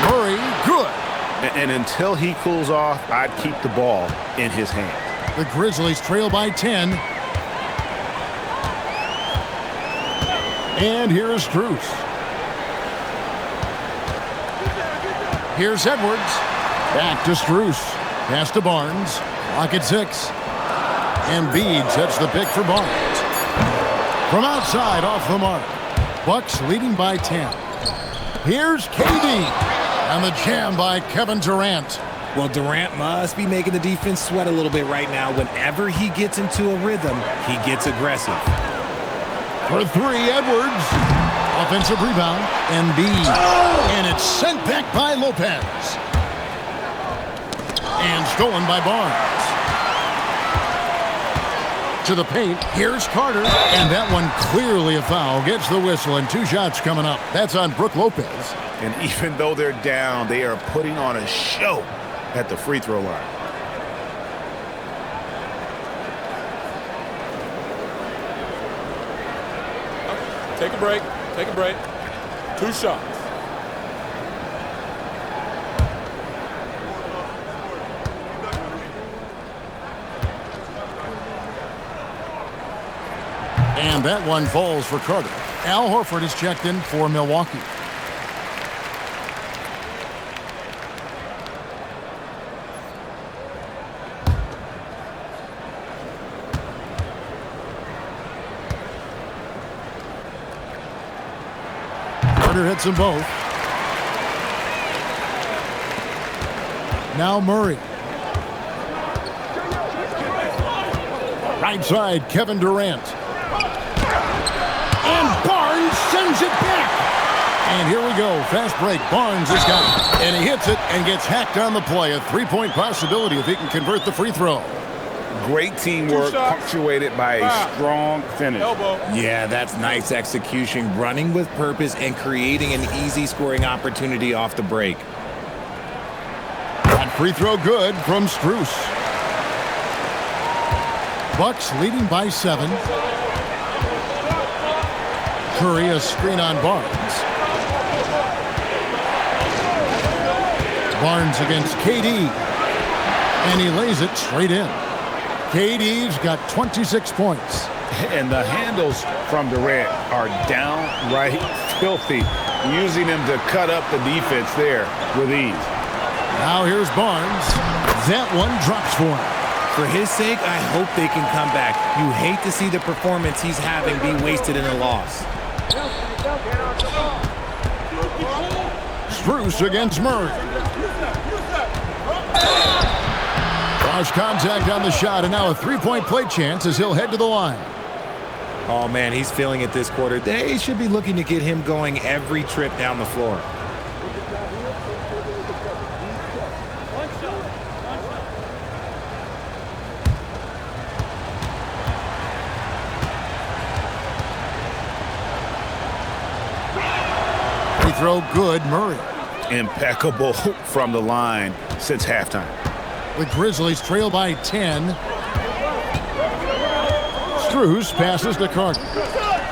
Murray, good. And until he cools off, I'd keep the ball in his hand. The Grizzlies trail by 10. And here's Strus. Here's Edwards. Back to Strus. Pass to Barnes. Clock at 6. Embiid sets the pick for Barnes. From outside, off the mark. Bucks leading by 10. Here's KD. And the jam by Kevin Durant. Well, Durant must be making the defense sweat a little bit right now. Whenever he gets into a rhythm, he gets aggressive. For 3, Edwards. Offensive rebound. Embiid. And it's sent back by Lopez. And stolen by Barnes. To the paint. Here's Carter. And that one clearly a foul. Gets the whistle and 2 shots coming up. That's on Brook Lopez. And even though they're down, they are putting on a show at the free throw line. Take a break. Take a break. 2 shots. And that one falls for Carter. Al Horford is checked in for Milwaukee. Carter hits them both. Now Murray. Right side, Kevin Durant. And Barnes sends it back. And here we go. Fast break. Barnes has got it. And he hits it and gets hacked on the play. A three-point possibility if he can convert the free throw. Great teamwork punctuated by a strong finish. Yeah, that's nice execution. Running with purpose and creating an easy scoring opportunity off the break. That free throw good from Strus. Bucks leading by 7. Curry a screen on Barnes. Barnes against KD. And he lays it straight in. KD's got 26 points. And the handles from Durant are downright filthy, using him to cut up the defense there with ease. Now here's Barnes. That one drops for him. For his sake, I hope they can come back. You hate to see the performance he's having be wasted in a loss. Strus against Murray. Cross contact on the shot, and now a three-point play chance as he'll head to the line. Oh, man, he's feeling it this quarter. They should be looking to get him going every trip down the floor. Free throw good, Murray. Impeccable from the line since halftime. The Grizzlies trail by 10. Strus passes to Carter.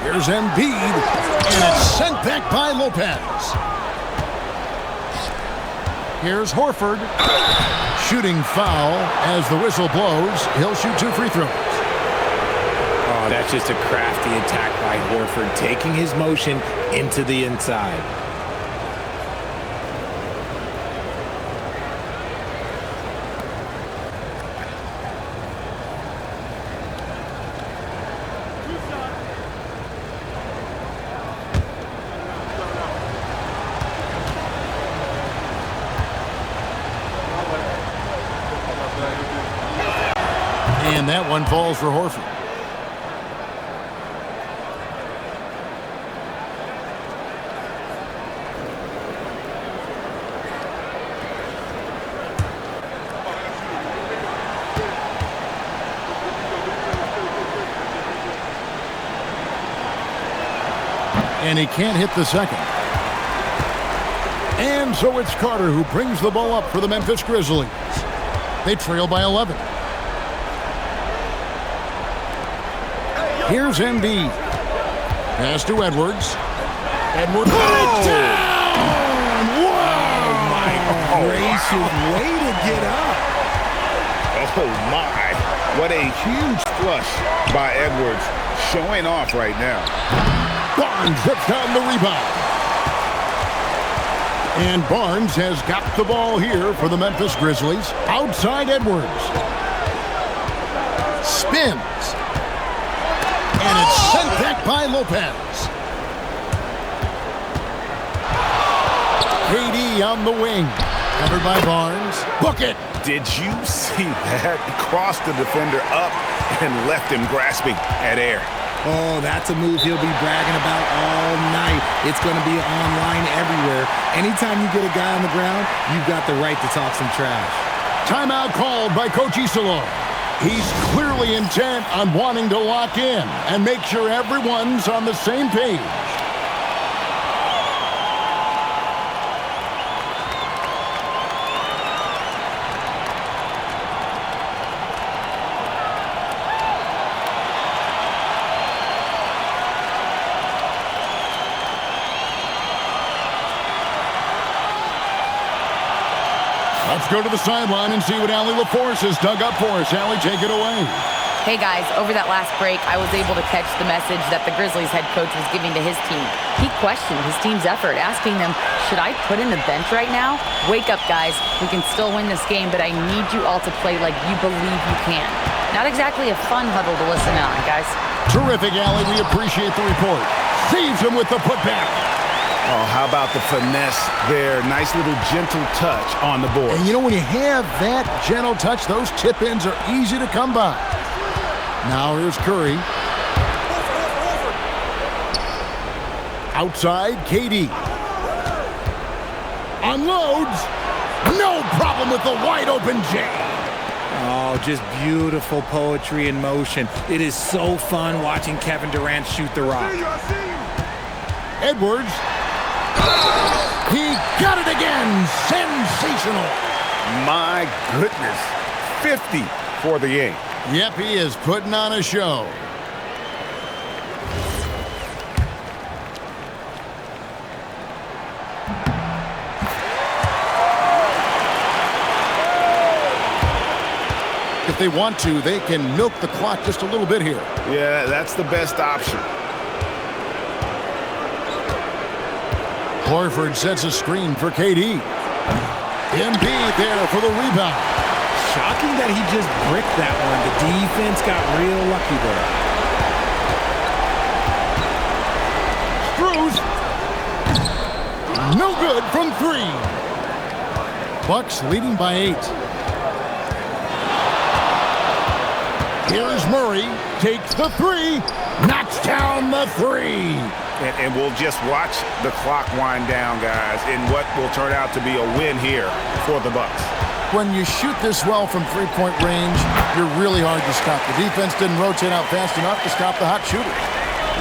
Here's Embiid, and it's sent back by Lopez. Here's Horford. Shooting foul as the whistle blows. He'll shoot 2 free throws. Oh, that's just a crafty attack by Horford, taking his motion into the inside. And that one falls for Horford. And he can't hit the second. And so it's Carter who brings the ball up for the Memphis Grizzlies. They trail by 11. Here's Embiid. Pass to Edwards. Edwards. Oh! Down! Wow! Oh, my gracious. Way to get up. Oh, my. What a huge flush by Edwards, showing off right now. Barnes rips down the rebound. And Barnes has got the ball here for the Memphis Grizzlies. Outside Edwards. Spins. And it's sent back by Lopez. KD on the wing. Covered by Barnes. Book it. Did you see that? Crossed the defender up and left him grasping at air. Oh, that's a move he'll be bragging about all night. It's going to be online everywhere. Anytime you get a guy on the ground, you've got the right to talk some trash. Timeout called by Coach Isillo. He's clearly intent on wanting to lock in and make sure everyone's on the same page. Let's go to the sideline and see what Allie LaForce has dug up for us. Allie, take it away. Hey guys, over that last break, I was able to catch the message that the Grizzlies head coach was giving to his team. He questioned his team's effort, asking them, should I put in the bench right now? Wake up, guys. We can still win this game, but I need you all to play like you believe you can. Not exactly a fun huddle to listen on, guys. Terrific, Allie. We appreciate the report. Saves him with the putback. Oh, how about the finesse there? Nice little gentle touch on the board. And you know, when you have that gentle touch, those tip-ins are easy to come by. Now here's Curry. Outside, KD. Unloads. No problem with the wide-open J. Oh, just beautiful poetry in motion. It is so fun watching Kevin Durant shoot the rock. Edwards. He got it again. Sensational. My goodness. 50 for the game. Yep, he is putting on a show. If they want to, they can milk the clock just a little bit here. Yeah, that's the best option. Horford sets a screen for KD. Embiid there for the rebound. Shocking that he just bricked that one. The defense got real lucky Screws. No good from 3. Bucks leading by 8. Here's Murray. Takes the 3. Knocks down the 3. And we'll just watch the clock wind down, guys, in what will turn out to be a win here for the Bucks. When you shoot this well from three-point range, you're really hard to stop. The defense didn't rotate out fast enough to stop the hot shooter.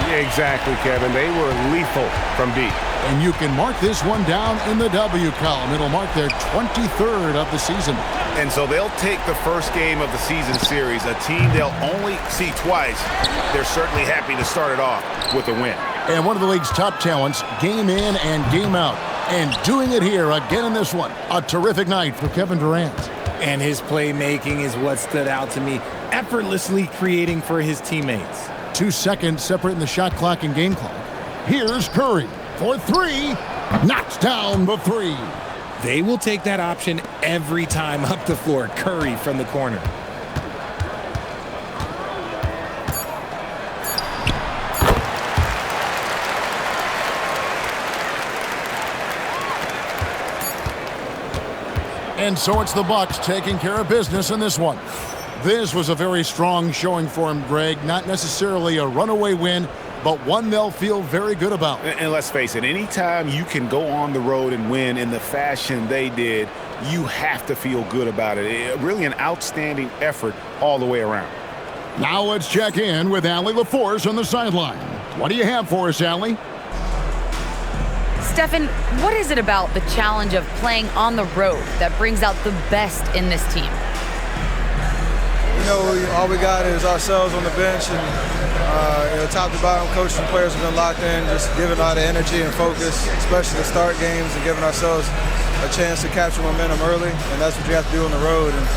Yeah, exactly, Kevin. They were lethal from deep. And you can mark this one down in the W column. It'll mark their 23rd of the season. And so they'll take the first game of the season series, a team they'll only see twice. They're certainly happy to start it off with a win. And one of the league's top talents, game in and game out. And doing it here again in this one. A terrific night for Kevin Durant. And his playmaking is what stood out to me. Effortlessly creating for his teammates. 2 seconds separating the shot clock and game clock. Here's Curry for 3. Knocks down the 3. They will take that option every time up the floor. Curry from the corner. And so it's the Bucks taking care of business in this one. This was a very strong showing for him, Greg. Not necessarily a runaway win, but one they'll feel very good about. And let's face it, anytime you can go on the road and win in the fashion they did, you have to feel good about it. Really an outstanding effort all the way around. Now let's check in with Allie LaForce on the sideline. What do you have for us, Allie? Stephen, what is it about the challenge of playing on the road that brings out the best in this team? You know, all we got is ourselves on the bench, and top to bottom, coaches and players have been locked in, just giving all the energy and focus, especially to start games and giving ourselves a chance to capture momentum early, and that's what you have to do on the road. And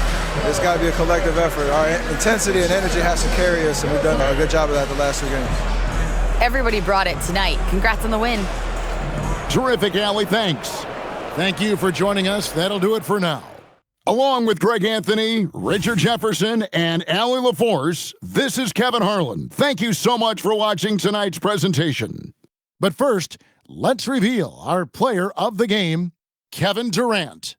it's got to be a collective effort. Our intensity and energy has to carry us, and we've done a good job of that the last 2 games. Everybody brought it tonight. Congrats on the win. Terrific, Allie. Thanks. Thank you for joining us. That'll do it for now. Along with Greg Anthony, Richard Jefferson, and Allie LaForce, this is Kevin Harlan. Thank you so much for watching tonight's presentation. But first, let's reveal our player of the game, Kevin Durant.